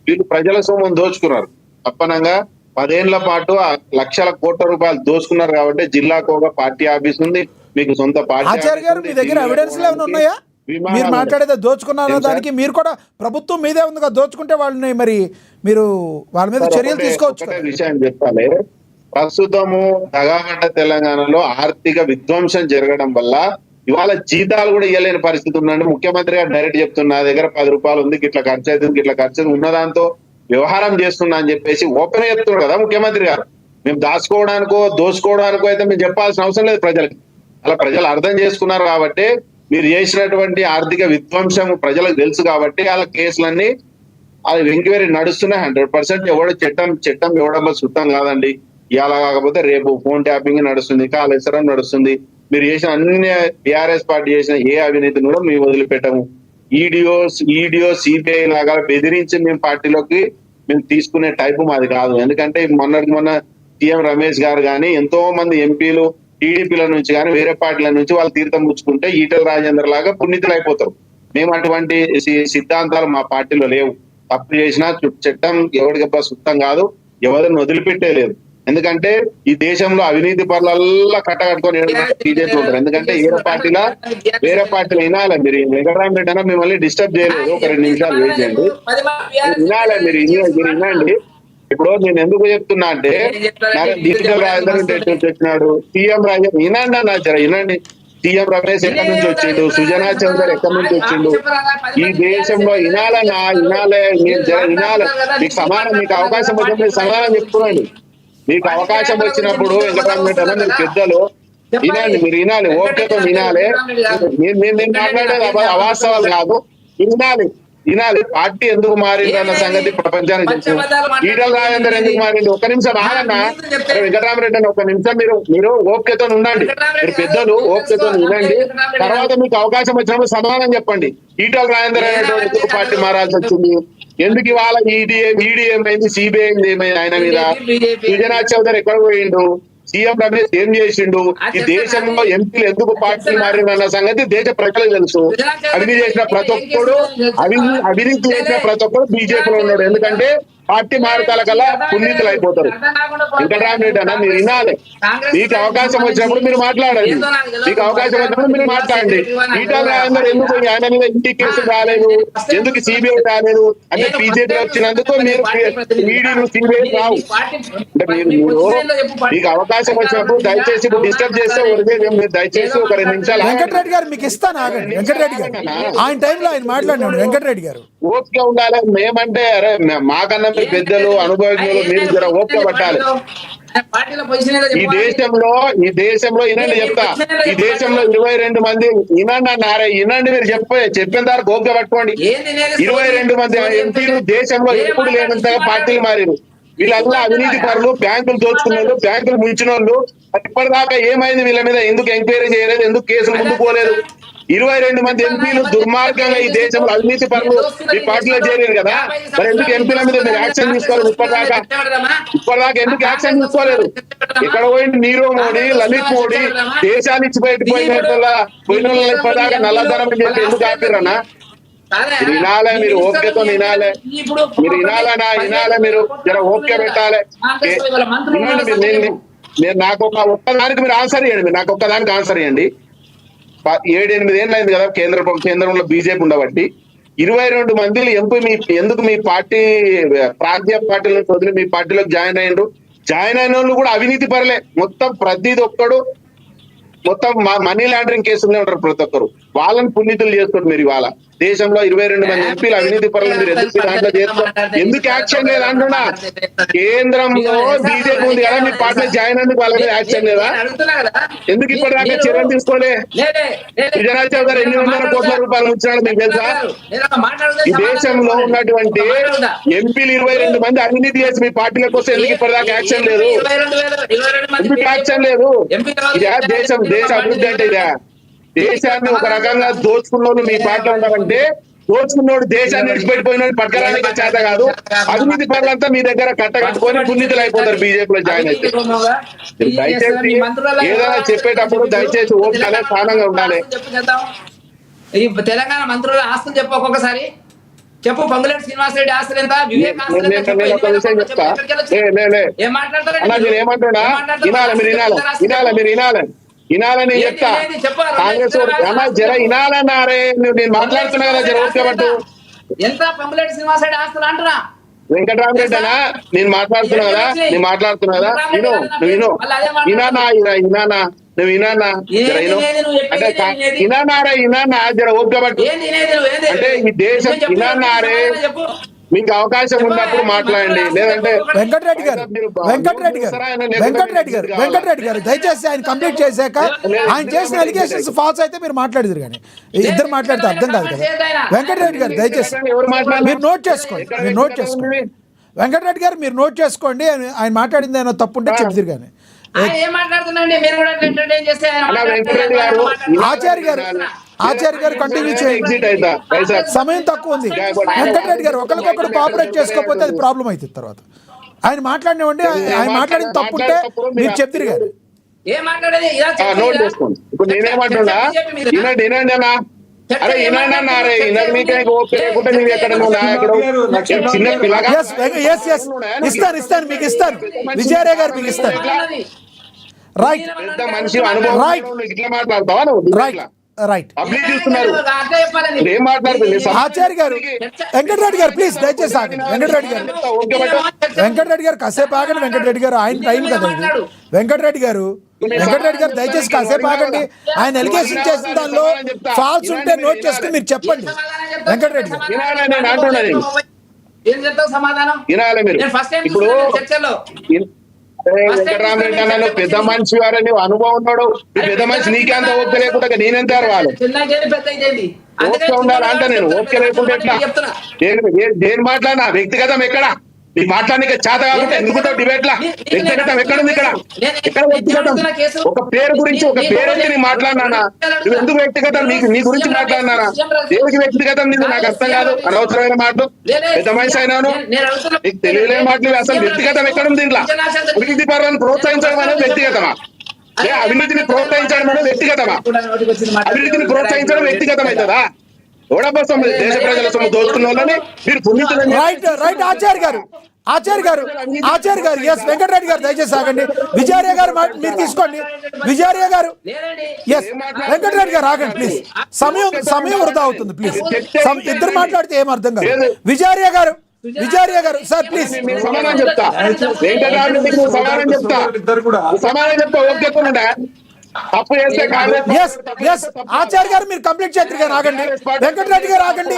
వీళ్ళు ప్రజల సొమ్మును దోచుకున్నారు. తప్పనంగా 10 ఏళ్ల పాటు లక్షల కోట్ల రూపాయలు దోచుకున్నారు కాబట్టి జిల్లాకు ఒక పార్టీ ఆఫీస్ ఉంది, మీకు సొంత పార్టీ. ఆచార్య గారు, మీ దగ్గర ఎవిడెన్స్ ఏమైనా ఉన్నాయా? మీరు మాట్లాడేది దోచుకున్నారో దానికి మీరు కూడా ప్రభుత్వం మీదే ఉందిగా, దోచుకుంటే వాళ్ళని మరి మీరు వాళ్ళ మీద చర్యలు తీసుకోవచ్చు. విషయం చెప్పాలి, ప్రస్తుతము దగాబడ్డ తెలంగాణలో ఆర్థిక విధ్వంసం జరగడం వల్ల ఇవాళ జీతాలు కూడా ఇవ్వలేని పరిస్థితి ఉందండి. ముఖ్యమంత్రి గారు డైరెక్ట్ చెప్తున్నా, నా దగ్గర 10 రూపాయలు ఉంది, ఇట్లా ఖర్చు అవుతుంది, ఇట్లా ఖర్చు ఉన్నదాంతో వ్యవహారం చేస్తున్నా అని చెప్పేసి ఓపెన్ చెప్తున్నాడు కదా ముఖ్యమంత్రి గారు. మేము దాచుకోవడానికో దోచుకోవడానికో అయితే మేము చెప్పాల్సిన అవసరం లేదు ప్రజలకి. అలా ప్రజలు అర్థం చేసుకున్నారు కాబట్టి మీరు చేసినటువంటి ఆర్థిక విధ్వంసం ప్రజలకు తెలుసు కాబట్టి అలా కేసులన్నీ అది ఎంక్వైరీ నడుస్తున్నాయి. 100% ఎవడో చట్టం ఎవడో సుట్టం కాదండి. ఇవాళ కాకపోతే రేపు ఫోన్ ట్యాపింగ్ నడుస్తుంది, కాళేశ్వరం నడుస్తుంది. మీరు చేసిన అన్ని టీఆర్ఎస్ పార్టీ చేసిన ఏ అవినీతిని కూడా మేము వదిలిపెట్టము. ఈడియో సిబిఐ లాగా బెదిరించి మేము పార్టీలోకి మేము తీసుకునే టైపు మాది కాదు. ఎందుకంటే మొన్న సీఎం రమేష్ గారు కానీ ఎంతో మంది ఎంపీలు టీడీపీల నుంచి కానీ వేరే పార్టీల నుంచి వాళ్ళు తీర్థం పుచ్చుకుంటే ఈటల రాజేందర్ లాగా పుణ్యతులు అయిపోతారు. మేము అటువంటి సిద్ధాంతాలు మా పార్టీలో లేవు. తప్పు చేసినా చట్టం ఎవరికి సుత్తం కాదు, ఎవరిని వదిలిపెట్టే లేదు. ఎందుకంటే ఈ దేశంలో అవినీతి పనులల్లా కట్టగట్టుకొని బీజేపీ ఉంటారు. ఎందుకంటే వేరే పార్టీలు వినాలి. మీరు వెంకటరామరెడ్డి అన్న మిమ్మల్ని డిస్టర్బ్ చేయలేదు, ఒక 2 నిమిషాలు వెయిట్ చేయండి. వినాలి, మీరు వినండి. ఇప్పుడు నేను ఎందుకు చెప్తున్నా అంటే డిజిటల్ రాజధాని తెచ్చినాడు సీఎం రాజధాని. వినండి అన్న, వినండి. సీఎం రమేష్ ఎక్కడి నుంచి వచ్చిండు, సుజనా చౌదరి ఎక్కడి నుంచి వచ్చిండు. ఈ దేశంలో వినాలే మీకు సమానం, మీకు అవకాశం వచ్చినప్పుడు సమానం చెప్తున్నాండి. మీకు అవకాశం వచ్చినప్పుడు వెంకటరామరెడ్డి అన్న మీరు పెద్దలు వినండి, మీరు వినాలి, ఓకేతో వినాలి. నేను మాట్లాడేది అవాస్తవాలు కాదు, వినాలి. పార్టీ ఎందుకు మారిందన్న సంగతి ప్రపంచానికి తెలుసు. ఈటల రాజేందర్ ఎందుకు మారింది? 1 నిమిషం ఆగన్నా వెంకటరామరెడ్డి అని, 1 నిమిషం మీరు ఓపికతో ఉండండి. మీరు పెద్దలు ఓపికతో వినండి. తర్వాత మీకు అవకాశం వచ్చినప్పుడు సమాధానం చెప్పండి. ఈటల రాజేందర్ అనేటువంటి ఎందుకు పార్టీ మారాల్సి వచ్చింది? ఎందుకు ఇవాళ ఈడీ ఏమైంది, సిబిఐ ఏమైంది ఆయన మీద? సుజనా చౌదరి ఎక్కడ పోయిండు? సీఎం రమేష్ ఏం చేసిండు? ఈ దేశంలో ఎంపీలు ఎందుకు పార్టీ మారిందన్న సంగతి దేశ ప్రజలకు తెలుసు. అవినీతి చేసిన ప్రతి ఒక్కడు బీజేపీలో ఉన్నాడు. ఎందుకంటే పార్టీ మారుతాల కల్లా పునీతులు అయిపోతారు. వెంకటరామరెడ్డి అన్న మీరు వినాలి. మీకు అవకాశం వచ్చినప్పుడు మీరు మాట్లాడండి. ఈటల రాజేందర్ ఎందుకు ఆయన మీద ఇంటి కేసు రాలేదు, ఎందుకు సిబిఐ రాలేదు అంటే బీజేపీ వచ్చినందుకు మీరు ఈడీలు సిబిఐ రావు. అంటే మీరు మీకు అవకాశం వచ్చినప్పుడు దయచేసి ఇప్పుడు డిస్టర్బ్ చేస్తే మీరు దయచేసి ఒక 2 నిమిషాలు. వెంకటరెడ్డి గారు మీకు ఇస్తాను, ఆగండి. వెంకటరెడ్డి గారు ఆయన టైంలో ఆయన మాట్లాడినాడు. వెంకటరెడ్డి గారు ఓపిక ఉండాలి. మేమంటే అరే మాకన్నా మీరు పెద్దలు, అనుభవజ్ఞులు, మీరు జర ఓపిక పట్టాలి. ఈ దేశంలో వినండి చెప్తా, ఈ దేశంలో 22 మంది వినండి మీరు చెప్పిన దాకా ఓపిక పట్టుకోండి. 22 మంది ఎంపీలు దేశంలో ఎప్పుడు లేనంతగా పార్టీలు మారారు. వీళ్ళంతా అవినీతి పరులు, బ్యాంకులు దోచుకున్న వాళ్ళు, బ్యాంకులు ముంచిన వాళ్ళు. ఇప్పటిదాకా ఏమైంది వీళ్ళ మీద? ఎందుకు ఎంక్వైరీ చేయలేదు? ఎందుకు కేసులు ముందుకు పోలేదు? 22 మంది ఎంపీలు దుర్మార్గంగా ఈ దేశంలో అవినీతి పరులు ఈ పార్టీలో చేరారు కదా, మరి ఎందుకు ఎంపీల మీద మీరు యాక్షన్ తీసుకోలేదు? ఇప్పటిదాకా ఎందుకు యాక్షన్ తీసుకోలేదు? ఇక్కడ పోయింది నీరవ్ మోడీ, లలిత్ మోడీ, దేశాన్ని ఇచ్చి బయటకు పోయిన ఇప్పటిదాకా నల్లధనం అని చెప్పి ఎందుకు ఆపిరన్నా? మీరు వినాలే, మీరు ఓపికతో వినాలే, మీరు వినాలే, మీరు జర ఓపిక పెట్టాలి. మీరు నాకు ఒక్కదానికి మీరు ఆన్సర్ ఇవ్వండి, నాకు ఒక్కదానికి ఆన్సర్ ఇవ్వండి. 7-8 ఏళ్ళు అయింది కదా కేంద్రంలో బీజేపీ ఉండబట్టి. 22 మంది ఎందుకు మీ పార్టీ ప్రాంతీయ పార్టీలను వదిలి మీ పార్టీలోకి జాయిన్ అయ్యిండ్రు? జాయిన్ అయిన వాళ్ళు కూడా అవినీతి పరలే. మొత్తం ప్రతిది ఒక్కడు మొత్తం మనీ లాండరింగ్ కేసులనే ఉంటారు ప్రతి ఒక్కరు. వాళ్ళని పుణ్యతులు చేస్తారు మీరు. ఇవాళ దేశంలో 22 మంది ఎంపీలు అవినీతి పరులు మీరు ఎందుకు దాంట్లో చేస్తారు? ఎందుకు యాక్షన్ లేదు అంటున్నా? కేంద్రంలో బీజేపీ ఉంది కదా, మీ పార్టీలో జాయిన్ అందుకు వాళ్ళ మీద యాక్షన్ లేదా? ఎందుకు ఇప్పటిదాకా చర్యలు తీసుకోలే? విజయరాజ్ గారు 800 కోట్ల రూపాయలు ఉంచినాడు మీకు తెలుసా? ఈ దేశంలో ఉన్నటువంటి ఎంపీలు 22 మంది అవినీతి చేసి మీ పార్టీల కోసం ఎందుకు ఇప్పటిదాకా యాక్షన్ లేదు? ఎందుకు యాక్షన్ లేదు? ఇదే దేశ అభివృద్ధి అంటే ఇదే? దేశాన్ని ఒక రకంగా దోచుకున్నోళ్ళు మీ పార్టీలో ఉన్నారంటే, దోచుకున్నోడు దేశాన్ని విడిచిపెట్టిపోయినోడు పట్టుకోవడానికి చేత కాదు. అవినీతి పనులంతా మీ దగ్గర కట్టకట్టుకొని పుణ్యతులు అయిపోతారు బీజేపీలో జాయిన్ అయితే. దయచేసి ఏదైనా చెప్పేటప్పుడు దయచేసి ఓపికలే స్థానంగా ఉండాలి. ఈ తెలంగాణ మంత్రుల ఆస్తులు చెప్పు, ఒక్కొక్కసారి చెప్పు. పొంగులేటి శ్రీనివాసరెడ్డి ఆస్తులు ఎంత? వివేక్ ఆస్తులు ఎంత? నేను ఒక విషయం చెప్తా. ఏం మాట్లాడతారు? నేను ఏమంటున్నా, వినాలని చెప్తా. కాంగ్రెస్ జర వినాలన్నారే, నేను మాట్లాడుతున్నా కదా, జర ఓకే పట్టు. ఎంత పొంగులేటి శ్రీనివాసరెడ్డి ఆస్తులు అంటున్నా? వెంకటరామరెడ్డి అన్నా, నేను మాట్లాడుతున్నా కదా, నువ్వు వినానా జర ఓపిక పట్టు. అంటే ఈ దేశం వినారే, మీకు అవకాశం ఉన్నప్పుడు మాట్లాడండి, లేదంటే వెంకటరెడ్డి గారు దయచేసి ఆయన కంప్లీట్ చేశాక ఆయన చేసిన అలిగేషన్స్ ఫాల్స్ అయితే మీరు మాట్లాడేది, కానీ ఇద్దరు మాట్లాడితే అర్థం కాదు కదా. వెంకటరెడ్డి గారు దయచేసి మీరు నోట్ చేసుకోండి, వెంకటరెడ్డి గారు మీరు నోట్ చేసుకోండి. ఆయన మాట్లాడింది ఏమైనా తప్పు ఉంటే చెప్తారు. కానీ ఆచార్య గారు కంటిన్యూ చేయండి, సమయం తక్కువ ఉంది. వెంకటరెడ్డి గారు ఒకరికొకరు కోఆపరేట్ చేసుకోకపోతే అది ప్రాబ్లం అవుతుంది తర్వాత. ఆయన మాట్లాడినవ్వండి, ఆయన మాట్లాడిన తప్పు ఉంటే మీరు చెప్తారు. గారు నోట్ చేసుకోండి. ఇప్పుడు నేనేమంటున్నా, వినండి అన్నా. అరే వినండి, ఇస్తాను మీకు ఇస్తాను. విజయరాయ్ గారు మీకు ఇస్తాను. రైట్ పెద్ద మనిషి అనుభవం ఇట్లా మాట్లాడతావా నువ్వు? రైట్ పబ్లిక్ చూస్తున్నారు, ఏం మాట్లాడుతుంది? ఆచార్య గారు, వెంకటరెడ్డి గారు ప్లీజ్ దయచేసి ఆగండి. వెంకటరెడ్డి గారు కాసేపు ఆగండి. వెంకటరెడ్డి గారు ఆయన టైం కదా ఇది. వెంకటరెడ్డి గారు దయచేసి కాసేపు ఆగండి. ఆయన ఎలిగేషన్ చేసిన దానిలో ఫాల్స్ ఉంటే నోట్ చేసుకుని మీరు చెప్పండి. వెంకటరెడ్డి గారు ఇప్పుడు వెంకటరామరెడ్డి అన్న, నువ్వు పెద్ద మనిషి వారే, నువ్వు అనుభవం ఉన్నాడు. పెద్ద మనిషి నీకెంత ఓపిక లేకుండా నేనెంత వాళ్ళు ఓపిక ఉండాలి అంట. నేను ఓపిక లేకుండా ఎట్లా? దేని మాట్లాడినా వ్యక్తిగతం ఎక్కడ? నీకు మాట్లాడడానికి చేత కాబట్టి ఎందుకుంటావు డిబేట్ లా? వ్యక్తిగతం ఎక్కడుంది? ఎక్కడ వ్యక్తిగతం? ఒక పేరు గురించి, ఒక పేరెంట్ నీ మాట్లాడినా, నువ్వు ఎందుకు వ్యక్తిగతం? నీ గురించి మాట్లాడినా, దేవుడికి వ్యక్తిగతం నీకు నాకు అర్థం కాదు. అనవసరమైన మాటలు, పెద్ద మనిషి అయినాను, నీకు తెలియలేని మాటలు. అసలు వ్యక్తిగతం ఎక్కడుంది దీంట్లో? అవినీతి పరులను ప్రోత్సహించడం అనేది వ్యక్తిగతమా? అవినీతిని ప్రోత్సహించడం అనేది వ్యక్తిగతమా? అవినీతిని ప్రోత్సహించడం వ్యక్తిగతం అవుతుందా? ఓడబోసం దేశ ప్రజల సొమ్ము దోచుకున్న వాళ్ళని మీరు పుణ్యతులని. రైట్ ఆచార్య గారు ఎస్. వెంకటరెడ్డి గారు దయచేసి ఆగండి. విజయరాయ్ గారు మీరు తీసుకోండి. విజయరాయ్ గారు ఎస్. వెంకటరెడ్డి గారు ఆగండి ప్లీజ్. సమయం వృధా అవుతుంది ప్లీజ్. ఇద్దరు మాట్లాడితే ఏం అర్థం కాదు. విజయరాయ్ గారు సార్ ప్లీజ్. సమాధానం చెప్తా, వెంకటరామరెడ్డికి సమాధానం చెప్తా, ఓకే. తప్పు చేస్తే ఆచార్య గారు మీరు కంప్లీట్ చేద్దరు గారు ఆగండి. వెంకటరెడ్డి గారు ఆగండి.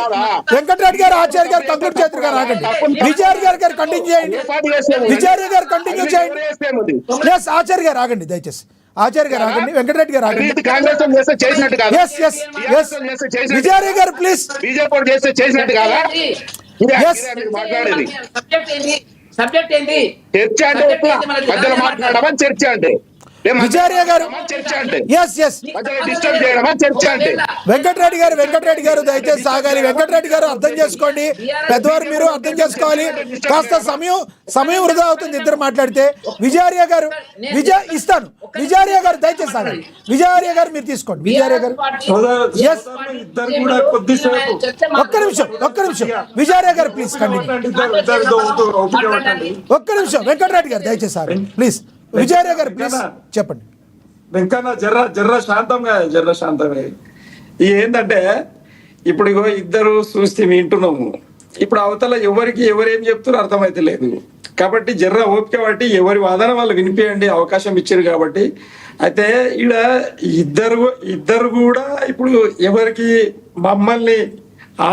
ఆచార్య గారు కంప్లీట్ చేద్దరు గారు ఆగండి. విజయరాయ్ గారు కంటిన్యూ చేయండి. ఎస్ ఆచార్య గారు ఆగండి దయచేసి. ఆచార్య గారు ఆగండి. వెంకటరెడ్డి గారు ఆగండి. విజయరాయ్ గారు ప్లీజ్. బీజేపీ చేస్తే చేసినట్టు కాదా? మాట్లాడేది సబ్జెక్ట్ ఏంటి? చర్చ అంటే Subject ఎట్లా? ఏంటి? మనకి మధ్యలో తెలంగాణ మాట్లాడమా చర్చ అంటే? విజయార్య గారు చర్చ అంటే ఎస్ మధ్యలో డిస్టర్బ్ చేయడమా చర్చ అంటే? వెంకటరెడ్డి గారు దయచేసి సాగాలి. వెంకటరెడ్డి గారు అర్థం చేసుకోండి, పెద్దవారు మీరు అర్థం చేసుకోవాలి. కాస్త సమయం వృధా అవుతుంది ఇద్దరు మాట్లాడితే. విజయార్య గారు ఇస్తాను. విజయార్య గారు దయచేసి సాగాలి. విజయార్య గారు మీరు తీసుకోండి. విజయార్య గారు Yes. ఇద్దరు కూడా కొద్దిసేపు ఒక్క నిమిషం విజయార్య గారు ప్లీజ్ కంటిన్యూ. ఒక్క నిమిషం వెంకటరెడ్డి గారు దయచేసి సాగాలి ప్లీజ్. విజయార్య గారు ప్లీజ్ చెప్పండి. వెంకన్న జర్ర శాంతంగా ఏంటంటే ఇప్పుడు ఇగో ఇద్దరు చూస్తే వింటున్నాము. ఇప్పుడు అవతల ఎవరేం చెప్తారో అర్థమైతే లేదు. కాబట్టి జర్ర ఓపిక బట్టి ఎవరి వాదన వాళ్ళు వినిపించండి, అవకాశం ఇచ్చారు కాబట్టి. అయితే ఈడ ఇద్దరు కూడా ఇప్పుడు ఎవరికి మమ్మల్ని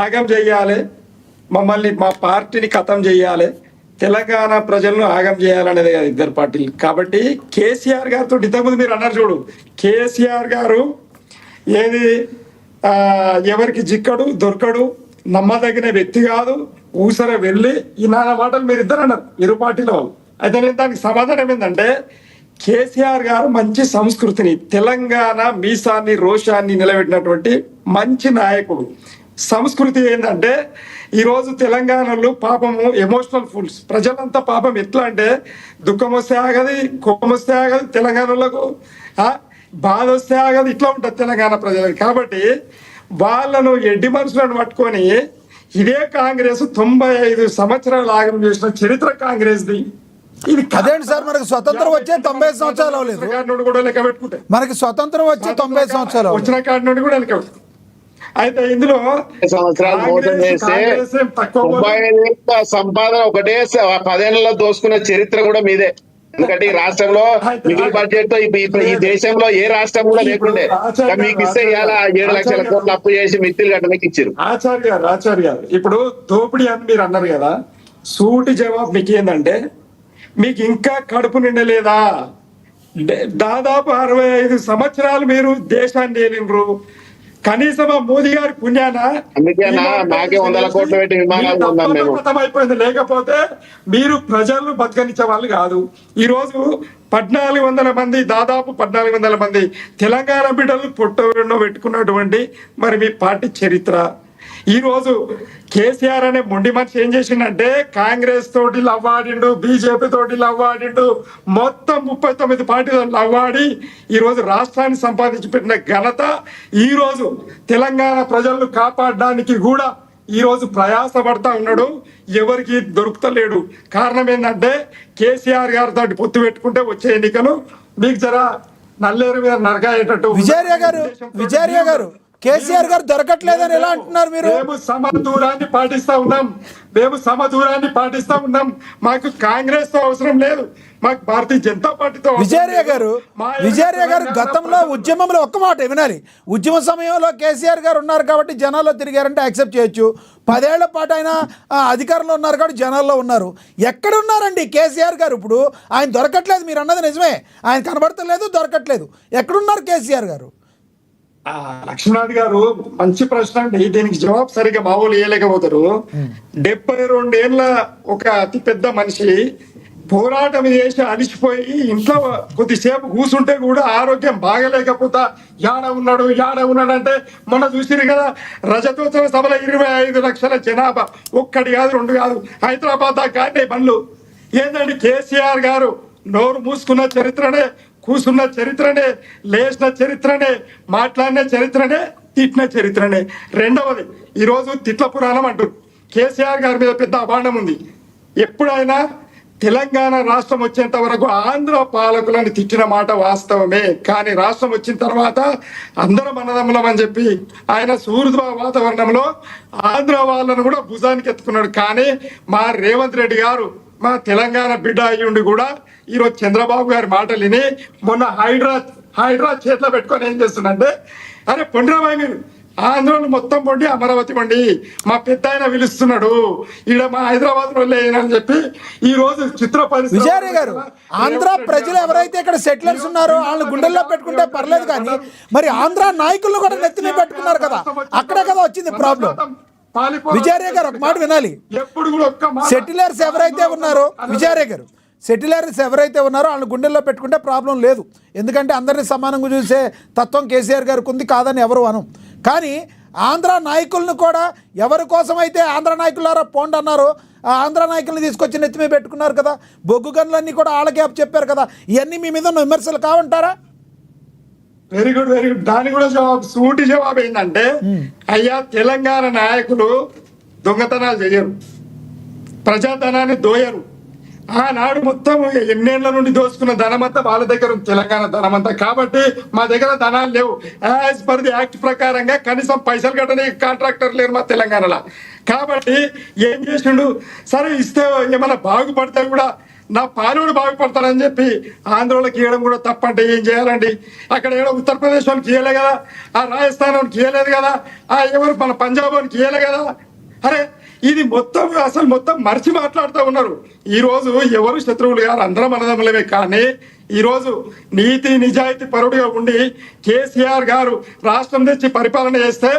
ఆగం చెయ్యాలి, మమ్మల్ని మా పార్టీని ఖతం చెయ్యాలి, తెలంగాణ ప్రజలను ఆగం చేయాలనేది కదా ఇద్దరు పార్టీలు. కాబట్టి కేసీఆర్ గారితో ఇంతకుముందు మీరు అన్నారు చూడు, కేసీఆర్ గారు ఏది ఎవరికి చిక్కడు దొరకడు, నమ్మదగిన వ్యక్తి కాదు, ఊసర వెళ్ళి ఈ నాన్న మాటలు మీరు ఇద్దరు అన్నారు ఇరు పార్టీల వాళ్ళు. అయితే నేను దానికి సమాధానం ఏంటంటే, కేసీఆర్ గారు మంచి సంస్కృతిని, తెలంగాణ మీసాన్ని రోషాన్ని నిలబెట్టినటువంటి మంచి నాయకుడు. సంస్కృతి ఏంటంటే ఈరోజు తెలంగాణలో పాపము ఎమోషనల్ ఫుల్స్ ప్రజలంతా పాపం ఎట్లా అంటే దుఃఖం వస్తే ఆగది, కోపం వస్తే ఆగది, తెలంగాణలకు బాధ వస్తే ఆగది, ఇట్లా ఉంటుంది తెలంగాణ ప్రజలకు. కాబట్టి వాళ్ళను ఎడ్డి మనుషులను పట్టుకొని ఇదే కాంగ్రెస్ 95 సంవత్సరాలు ఆగం చేసిన చరిత్ర కాంగ్రెస్ది. ఇది అదేంటి సార్, మనకు స్వతంత్రం వచ్చే 95 సంవత్సరాలు అవ్వలేదు. కాడి నుండి కూడా లెక్క పెట్టుకుంటే మనకి స్వతంత్రం వచ్చే 95 సంవత్సరాలు వచ్చిన కాడి నుండి కూడా లెక్క పెట్టుకుంటే అయితే సంవత్సరాలు మోసం చేస్తే 95 సంపాదన ఒకటే 10 ఏళ్లలో దోసుకున్న చరిత్ర కూడా మీదే. ఎందుకంటే ఈ రాష్ట్రంలో మిగిలిన బడ్జెట్ తో ఈ దేశంలో ఏ రాష్ట్రం కూడా లేకుండే. మీకు ఇస్తే ఇవాళ 7 లక్షల కోట్లు అప్పు చేసి మిత్తులు కట్టడానికి ఇచ్చారు. ఆచార్య గారు ఇప్పుడు దోపిడీ అని మీరు అన్నారు కదా, సూటి జవాబు మీకు ఏంటంటే, మీకు ఇంకా కడుపు నిండలేదా? దాదాపు 65 సంవత్సరాలు మీరు దేశాన్ని ఏలిండ్రు. కనీసం మోదీ గారి పుణ్యాన నాకే 100 కోట్లు పెట్టి విమానాలు ఉన్నాం మేము. అయిపోయింది. లేకపోతే మీరు ప్రజలను బతకనిచ్చే వాళ్ళు కాదు. ఈ రోజు 1400 మంది, దాదాపు 1400 మంది తెలంగాణ బిడ్డలు పొట్టలో పెట్టుకున్నటువంటి మరి మీ పార్టీ చరిత్ర. ఈ రోజు కేసీఆర్ అనే మొండి మనిషి ఏం చేసిండంటే, కాంగ్రెస్ తోటి లవ్వాడిండు, బీజేపీ తోటి లవ్వాడిండు, మొత్తం 39 పార్టీలు లవ్వాడి ఈ రోజు రాష్ట్రాన్ని సంపాదించి పెట్టిన ఘనత. ఈ రోజు తెలంగాణ ప్రజలను కాపాడడానికి కూడా ఈ రోజు ప్రయాస పడతా ఉన్నాడు, ఎవరికి దొరుకుతలేడు. కారణం ఏంటంటే కేసీఆర్ గారితో పొత్తు పెట్టుకుంటే వచ్చే ఎన్నికలు మీకు జర నల్లేరు మీద నరకాయేటట్టు. విజయార్య గారు కేసీఆర్ గారు దొరకట్లేదని ఎలా అంటున్నారు మీరు? మేము సమదూరాన్ని పాటిస్తా ఉన్నాం. మాకు కాంగ్రెస్ తో అవసరం లేదు, మాకు భారతీయ జనతా పార్టీతో. విజయార్య గారు గతంలో ఉద్యమంలో ఒక్క మాట వినాలి. ఉద్యమ సమయంలో కేసీఆర్ గారు ఉన్నారు కాబట్టి జనాల్లో తిరిగారంటే యాక్సెప్ట్ చేయొచ్చు. 10 ఏళ్ల పాటు ఆయన అధికారంలో ఉన్నారు కాబట్టి జనాల్లో ఉన్నారు. ఎక్కడ ఉన్నారండి కేసీఆర్ గారు? ఇప్పుడు ఆయన దొరకట్లేదు, మీరు అన్నది నిజమే, ఆయన కనబడతలేదు, దొరకట్లేదు. ఎక్కడున్నారు కేసీఆర్ గారు? లక్ష్మీనాథ్ గారు మంచి ప్రశ్న అండి. దీనికి జవాబు సరిగా మామూలు ఇవ్వలేకపోతారు. 72 ఏళ్ళ ఒక అతి పెద్ద మనిషి పోరాటం చేసి అలిసిపోయి ఇంట్లో కొద్దిసేపు కూర్చుంటే కూడా ఆరోగ్యం బాగలేకపోతా యాడ ఉన్నాడు అంటే మొన్న చూసిరు కదా రజతోత్సవ సభలో 25 లక్షల జనాభా, ఒక్కటి కాదు 2 కాదు, హైదరాబాద్ దాకా బండ్లు. ఏంటంటే కేసీఆర్ గారు నోరు మూసుకున్న చరిత్రనే, కూసున్న చరిత్రనే, లేచిన చరిత్రనే, మాట్లాడిన చరిత్రనే, తిట్టిన చరిత్రనే. రెండవది ఈరోజు తిట్ల పురాణం అంటారు. కేసీఆర్ గారి మీద పెద్ద అభాండం ఉంది. ఎప్పుడైనా తెలంగాణ రాష్ట్రం వచ్చేంత వరకు ఆంధ్ర పాలకులను తిట్టిన మాట వాస్తవమే. కానీ రాష్ట్రం వచ్చిన తర్వాత అందరం అన్నదమ్ములం అని చెప్పి ఆయన సూర్య వాతావరణంలో ఆంధ్ర వాళ్ళను కూడా భుజానికి ఎత్తుకున్నాడు. కానీ మా రేవంత్ రెడ్డి గారు మా తెలంగాణ బిడ్డ అయ్యుండి కూడా ఈరోజు చంద్రబాబు గారి మాటలు విని మొన్న హైడ్రా చేతిలో పెట్టుకొని ఏం చేస్తుందంటే, అరే పొండిరాబాయ్ మీరు ఆంధ్రలో మొత్తం పొండి అమరావతి పొండి, మా పెద్ద ఆయన పిలుస్తున్నాడు, ఈడ మా హైదరాబాద్ లో అని చెప్పి ఈ రోజు చిత్ర పరిశ్రమ. విజయార్య గారు, ఆంధ్ర ప్రజలు ఎవరైతే ఇక్కడ సెటిలర్స్ ఉన్నారో వాళ్ళు గుండెల్లో పెట్టుకుంటే పర్లేదు, కానీ మరి ఆంధ్ర నాయకులను కూడా నెత్తిని పెట్టుకున్నారు కదా, అక్కడే కదా వచ్చింది ప్రాబ్లం. విజయారే గారు ఒక మాట వినాలి. ఎప్పుడు కూడా ఒక్క మాట సెటిలర్స్ ఎవరైతే ఉన్నారో విజయారే గారు, సెటిలర్స్ ఎవరైతే ఉన్నారో వాళ్ళని గుండెల్లో పెట్టుకుంటే ప్రాబ్లం లేదు. ఎందుకంటే అందరినీ సమానంగా చూసే తత్వం కేసీఆర్ గారికి ఉంది, కాదని ఎవరు అనం. కానీ ఆంధ్ర నాయకులను కూడా ఎవరి కోసం అయితే ఆంధ్ర నాయకులారా పోండి అన్నారు, ఆ ఆంధ్ర నాయకుల్ని తీసుకొచ్చి నెత్తిమీ పెట్టుకున్నారు కదా. బొగ్గు గనులన్నీ కూడా వాళ్ళకే చెప్పారు కదా. ఇవన్నీ మీ మీద ఉన్న విమర్శలు కావంటారా? Very good, very good. దాని కూడా సూటి జవాబు ఏంటంటే, అయ్యా తెలంగాణ నాయకులు దొంగతనాలు చేయరు, ప్రజాధనాన్ని దోయరు. ఆనాడు మొత్తం ఎన్నేళ్ల నుండి దోచుకున్న ధనమంతా వాళ్ళ దగ్గర ఉంది, తెలంగాణ ధనమంతా. కాబట్టి మా దగ్గర ధనాలు లేవు. యాజ్ పర్ ది యాక్ట్ ప్రకారంగా కనీసం పైసలు కట్టడానికి కాంట్రాక్టర్ లేరు మా తెలంగాణలో. కాబట్టి ఏం చేసిండు, సరే ఇస్తే ఏమన్నా బాగుపడితే కూడా నా పాలుడు బాగుపడతాడని చెప్పి ఆంధ్రలోకి ఇవ్వడం కూడా తప్పంటే ఏం చేయాలండి? అక్కడ ఏదో ఉత్తరప్రదేశ్ వాళ్ళకి ఇవ్వలే కదా, ఆ రాజస్థాన్ వాళ్ళకి ఇవ్వలేదు కదా, ఆ ఎవరు మన పంజాబ్ వాళ్ళకి ఇవ్వలే కదా. అరే ఇది మొత్తం అసలు మొత్తం మర్చి మాట్లాడుతూ ఉన్నారు. ఈ రోజు ఎవరు శత్రువులు గారు, అందరం అన్నదమ్ములమే. కానీ ఈరోజు నీతి నిజాయితీ పరుడుగా ఉండి కేసీఆర్ గారు రాష్ట్రం తెచ్చి పరిపాలన చేస్తే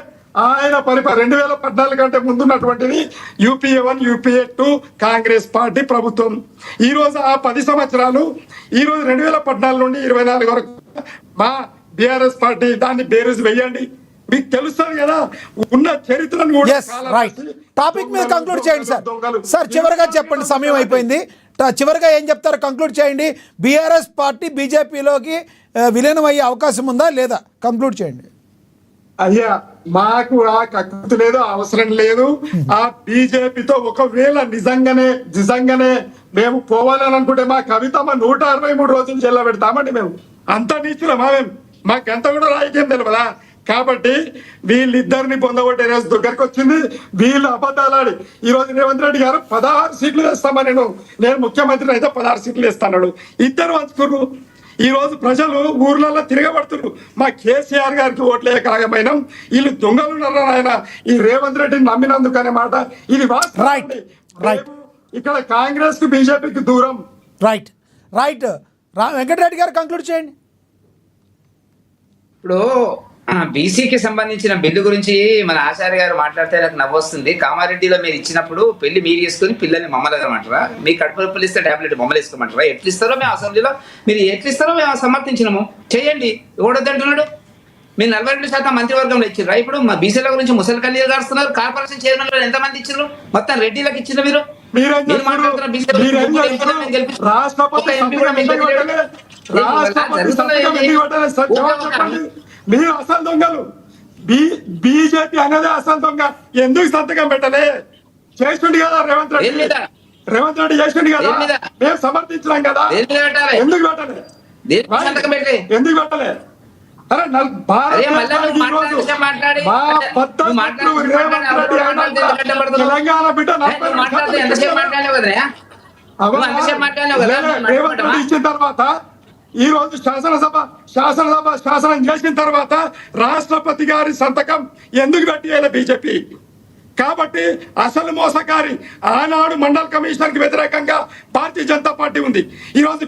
ఆయన 2014 కంటే ముందున్నటువంటిది యూపీఏ 1 యూపీఏ 2 కాంగ్రెస్ పార్టీ ప్రభుత్వం. ఈ రోజు ఆ 10 సంవత్సరాలు, ఈ రోజు 2014 నుండి 24 వరకు మా బీఆర్ఎస్ పార్టీ, దాన్ని బేరీజ్ వేయండి, మీకు తెలుస్తుంది కదా ఉన్న చరిత్రను కూడా. రైట్, టాపిక్ మీద కంక్లూడ్ చేయండి సార్. సార్ చివరిగా చెప్పండి, సమయం అయిపోయింది. చివరిగా ఏం చెప్తారో కంక్లూడ్ చేయండి. బీఆర్ఎస్ పార్టీ బీజేపీలోకి విలీనం అయ్యే అవకాశం ఉందా లేదా? కంక్లూడ్ చేయండి. అయ్యా మాకు ఆ కక్కుతు లేదు, అవసరం లేదు. ఆ బీజేపీతో ఒకవేళ నిజంగానే మేము పోవాలని అనుకుంటే మా కవితమ్మ 163 రోజులు జైల్లో పెడతామండి. మేము అంత నీచులమా? మాకెంత కూడా రాజకీయం తెలియదా? కాబట్టి వీళ్ళిద్దరిని పొందబట్టే రోజు దగ్గరకు వచ్చింది. వీళ్ళు అబద్ధాలాడి ఈ రోజు రేవంత్ రెడ్డి గారు 16 సీట్లు వేస్తామని, నేను ముఖ్యమంత్రిని అయితే 16 సీట్లు వేస్తాడు. ఇద్దరు వంచుకున్నారు. ఈ రోజు ప్రజలు ఊర్లలో తిరగబడుతున్నారు, మా కేసీఆర్ గారికి ఓట్లే కాగమైనా వీళ్ళు దొంగలు ఉన్నారు ఆయన ఈ రేవంత్ రెడ్డిని నమ్మినందుకు అనే మాట ఇది రైట్. ఇక్కడ కాంగ్రెస్ కు బీజేపీకి దూరం. రైట్ రైట్ వెంకటరెడ్డి గారు కంక్లూడ్ చేయండి. ఇప్పుడు బీసీకి సంబంధించిన బిల్లు గురించి మన ఆచార్య గారు మాట్లాడితే నాకు నవ్వొస్తుంది. కామారెడ్డిలో మీరు ఇచ్చినప్పుడు పెళ్లి మీరు చేసుకుని పిల్లల్ని మమ్మలేదమంటారా? మీ కడుపు నొప్పులు ఇస్తే టాబ్లెట్ మమ్మల్ని వేసుకోమంటారా? ఎట్లు ఇస్తారో మేము అసెంబ్లీలో, మీరు ఎట్లు ఇస్తారో మేము సమర్థించినాము, చేయండి. ఎవడొద్దంటున్నాడు? మీరు 42% మంత్రివర్గంలో ఇచ్చారు. ఇప్పుడు మా బీసీల గురించి ముసలి కన్నీరు గారుస్తున్నారు. కార్పొరేషన్ చైర్మన్ ఎంతమంది ఇచ్చారు? మొత్తం రెడ్డిలకు ఇచ్చిన మీరు మాట్లాడుతున్నారు. మీరు అసలు దొంగలు. బీజేపీ అనేది అసలు దొంగ. ఎందుకు సంతకం పెట్టలే? చేస్తుండే కదా రేవంత్ రెడ్డి చేస్తుండే కదా, మేము సమర్థించినాం కదా. ఎందుకు పెట్టలే? ఎందుకు పెట్టలే? అరే తెలంగాణ బిడ్డ రేవంత్ రెడ్డి ఇచ్చిన తర్వాత, ఈ రోజు శాసనం చేసిన తర్వాత రాష్ట్రపతి గారి సంతకం ఎందుకు పెట్టేయాలి బీజేపీ? కాబట్టి అసలు మోసకారి ఆనాడు మండల కమిషనర్ కి వ్యతిరేకంగా భారతీయ జనతా పార్టీ ఉంది. ఈ రోజు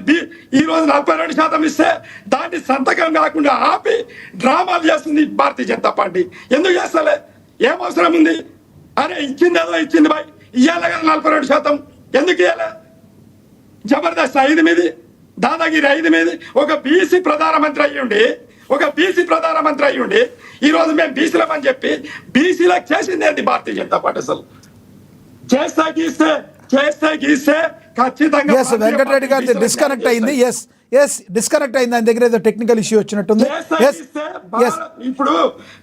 42% ఇస్తే దాన్ని సంతకం కాకుండా ఆపి డ్రామాలు చేస్తుంది భారతీయ జనతా పార్టీ. ఎందుకు చేస్తలే? ఏం అవసరం ఉంది? అరే ఇచ్చింది ఏదో ఇచ్చింది బాయ్, ఇయ్యాలి కదా 42%. ఎందుకు ఇయ్యాలి? జబర్దస్త్ 5 మీది, దాదాగిరి 5 మీది. ఒక బీసీ ప్రధానమంత్రి అయ్యుండి ఈ రోజు మేము బీసీలమని చెప్పి బీసీలకు చేసింది ఏంటి భారతీయ జనతా పార్టీ? అసలు చేస్తే గీస్తే ఖచ్చితంగా. వెంకటరెడ్డి గారి డిస్కనెక్ట్ అయింది. డిస్కనెక్ట్ అయింది, ఆయన దగ్గర ఏదో టెక్నికల్ ఇష్యూ వచ్చినట్టుంది. ఇప్పుడు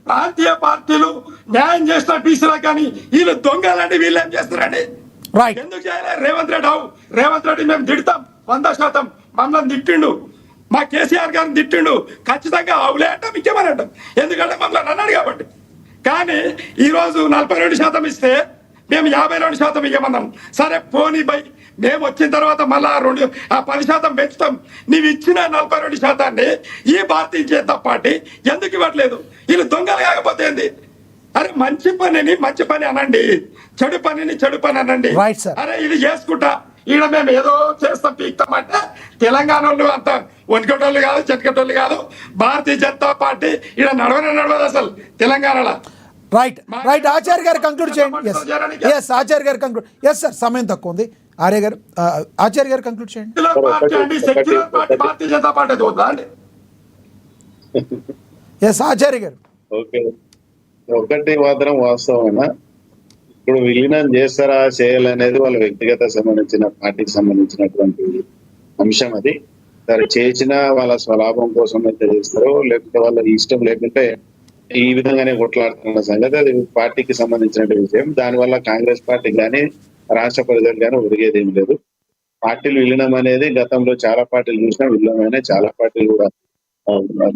ప్రాంతీయ పార్టీలు న్యాయం చేస్తున్న బీసీలకు, కానీ వీళ్ళు దొంగలండి. వీళ్ళు ఏం చేస్తారండి? ఎందుకు చేయలేదు? రేవంత్ రెడ్డి మేము తిడతాం 100%. మమ్మల్ని తిట్టిండు, మా కేసీఆర్ గారిని తిట్టిండు. ఖచ్చితంగా అవులే అంటాం, ఇంకేమని అంటాం, ఎందుకంటే మమ్మల్ని అన్నాడు కాబట్టి. కానీ ఈరోజు 42% ఇస్తే మేము 52% ఇవ్వమన్నాం. సరే పోనీ బై, మేము వచ్చిన తర్వాత మళ్ళా 10% పెంచుతాం. నీవు ఇచ్చిన 42% ఈ భారతీయ జనతా పార్టీ ఎందుకు ఇవ్వట్లేదు? వీళ్ళు దొంగలు కాకపోతే ఏంది? అరే మంచి పని అనండి, చెడు పని అనండి. అరే ఇది చేసుకుంటా ఈడ మేము ఏదో చేస్తాం పీక్తామంటే తెలంగాణ వాళ్ళు అంత వణికటోళ్ళు కాదు, చెట్కటోళ్ళు కాదు. భారతీయ జనతా పార్టీ ఈడ నడవదు అసలు తెలంగాణలో. రైట్ ఆచార్య గారు కంక్లూడ్ చేయండి. ఎస్ ఆచార్య గారు కంక్లూడ్. ఎస్ సార్, సమయం తక్కువ ఉంది. ఆర్య గారు, ఆచార్య గారు కంక్లూడ్ చేయండి. భారతీయ జనతా పార్టీ అవుతుందా అండి? ఎస్ ఆచార్య గారు. ఓకే, ఒకటి మాత్రం వాస్తవమేనా, ఇప్పుడు విలీనం చేస్తారా చేయాలనేది వాళ్ళ వ్యక్తిగత సంబంధించిన పార్టీకి సంబంధించినటువంటి అంశం. అది సరే చేసినా వాళ్ళ స్వలాభం కోసం అయితే చేస్తారో, లేకపోతే వాళ్ళ ఇష్టం లేకుంటే ఈ విధంగానే కొట్లాడుతున్న సంగతి అది పార్టీకి సంబంధించిన విషయం. దానివల్ల కాంగ్రెస్ పార్టీ కానీ రాష్ట్ర ప్రజలు కానీ ఒరిగేది ఏం లేదు. పార్టీలు విలీనం అనేది గతంలో చాలా పార్టీలు చూసినా విలీనమైన చాలా పార్టీలు కూడా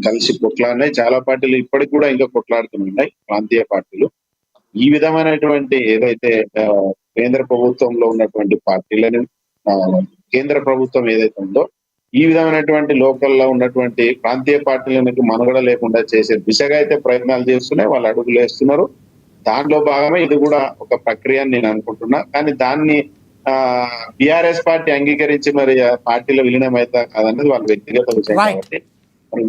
కలిసి కొట్లాడినాయి. చాలా పార్టీలు ఇప్పటికి కూడా ఇంకా కొట్లాడుతున్నాయి, ప్రాంతీయ పార్టీలు. ఈ విధమైనటువంటి ఏదైతే కేంద్ర ప్రభుత్వంలో ఉన్నటువంటి పార్టీలను కేంద్ర ప్రభుత్వం ఏదైతే ఉందో ఈ విధమైనటువంటి లోకల్లో ఉన్నటువంటి ప్రాంతీయ పార్టీలకు మనుగడ లేకుండా చేసే దిశగా అయితే ప్రయత్నాలు చేస్తున్నాయి, వాళ్ళు అడుగులు వేస్తున్నారు. దాంట్లో భాగమే ఇది కూడా ఒక ప్రక్రియ అని నేను అనుకుంటున్నా. కానీ దాన్ని బీఆర్ఎస్ పార్టీ అంగీకరించి మరి పార్టీలో విలీనం అవుతా కాదన్నది వాళ్ళ వ్యక్తిగత విషయం. కాబట్టి మరి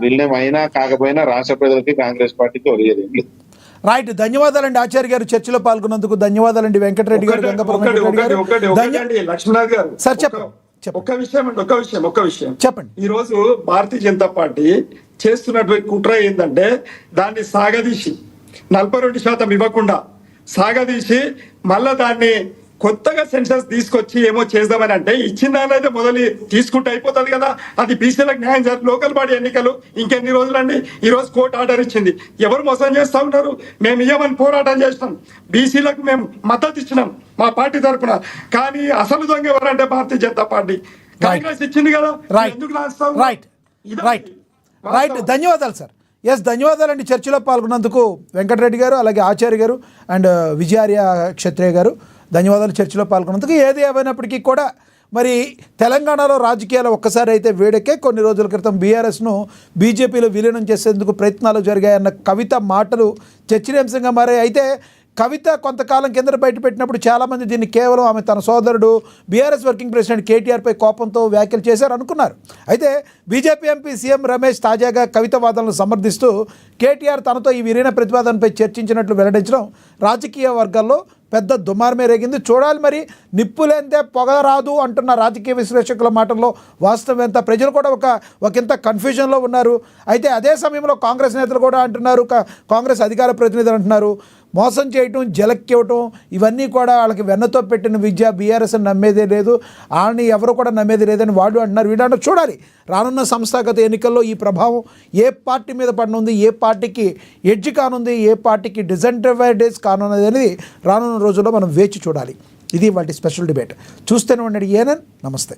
విలీనం అయినా కాకపోయినా రాష్ట్ర ప్రజలకి కాంగ్రెస్ పార్టీకి ఒరిగేది ఏం లేదు. రైట్, ధన్యవాదాలండి ఆచార్య గారు, చర్చలో పాల్గొన్నందుకు ధన్యవాదాలండి. వెంకటరెడ్డి గారు, లక్ష్మణ్ గారు సార్ చెప్పండి. ఒక్క విషయం చెప్పండి. ఈ రోజు భారతీయ జనతా పార్టీ చేస్తున్నటువంటి కుట్ర ఏంటంటే దాన్ని సాగదీసి 42% ఇవ్వకుండా సాగదీసి మళ్ళా దాన్ని కొత్తగా సెన్సస్ తీసుకొచ్చి ఏమో చేద్దామని అంటే ఇచ్చిన దాని అయితే మొదలు తీసుకుంటే అయిపోతుంది కదా. అది బీసీలకు న్యాయం చేయాలి. లోకల్ బాడీ ఎన్నికలు ఇంకెన్ని రోజులండి. ఈ రోజు కోర్టు ఆర్డర్ ఇచ్చింది. ఎవరు మోసం చేస్తా ఉన్నారు? మేము ఇవ్వమని పోరాటం చేసినాం, బీసీలకు మేము మద్దతు ఇచ్చినాం మా పార్టీ తరఫున. కానీ అసలు దొంగ ఎవరంటే భారతీయ జనతా పార్టీ. కాంగ్రెస్ ఇచ్చింది కదా, ఎందుకు రాస్తాం? రైట్, ధన్యవాదాలు సార్. ఎస్, ధన్యవాదాలండి చర్చలో పాల్గొన్నందుకు వెంకటరెడ్డి గారు, అలాగే ఆచార్య గారు అండ్ విజయార్య క్షత్రియ గారు. ధన్యవాదాలు చర్చలో పాల్గొన్నందుకు. ఏది ఏమైనప్పటికీ కూడా మరి తెలంగాణలో రాజకీయాలు ఒక్కసారి అయితే వేడెక్కే. కొన్ని రోజుల క్రితం బీఆర్ఎస్ను బీజేపీలో విలీనం చేసేందుకు ప్రయత్నాలు జరిగాయన్న కవిత మాటలు చర్చనీయాంశంగా మారాయి. అయితే కవిత కొంతకాలం కింద బయటపెట్టినప్పుడు చాలామంది దీన్ని కేవలం ఆమె తన సోదరుడు బీఆర్ఎస్ వర్కింగ్ ప్రెసిడెంట్ కేటీఆర్పై కోపంతో వ్యాఖ్యలు చేశారు అనుకున్నారు. అయితే బీజేపీ ఎంపీ సీఎం రమేష్ తాజాగా కవిత వాదనలు సమర్థిస్తూ కేటీఆర్ తనతో ఈ విలీన ప్రతిపాదనపై చర్చించినట్లు వెల్లడించడం రాజకీయ వర్గాల్లో పెద్ద దుమారమే రేగింది. చూడాలి మరి, నిప్పులేందే పొగ రాదు అంటున్న రాజకీయ విశ్లేషకుల మాటల్లో వాస్తవం ఎంత? ప్రజలు కూడా ఒకంత కన్ఫ్యూజన్లో ఉన్నారు. అయితే అదే సమయంలో కాంగ్రెస్ నేతలు కూడా అంటున్నారు, కాంగ్రెస్ అధికార ప్రతినిధులు అంటున్నారు, మోసం చేయటం, జలక్కివ్వటం ఇవన్నీ కూడా వాళ్ళకి వెన్నతో పెట్టిన విద్య, బీఆర్ఎస్ నమ్మేదే లేదు, వాళ్ళని ఎవరు కూడా నమ్మేది లేదని వాళ్ళు అంటున్నారు, వీళ్ళు అంటారు. చూడాలి రానున్న సంస్థాగత ఎన్నికల్లో ఈ ప్రభావం ఏ పార్టీ మీద పడనుంది, ఏ పార్టీకి ఎడ్జ్ కానుంది, ఏ పార్టీకి డిసడ్వాంటేజ్ కానున్నది అనేది రానున్న రోజుల్లో మనం వేచి చూడాలి. ఇది వాటి స్పెషల్ డిబేట్. చూస్తూనే ఉండండి ఏఎన్ఎన్. నమస్తే.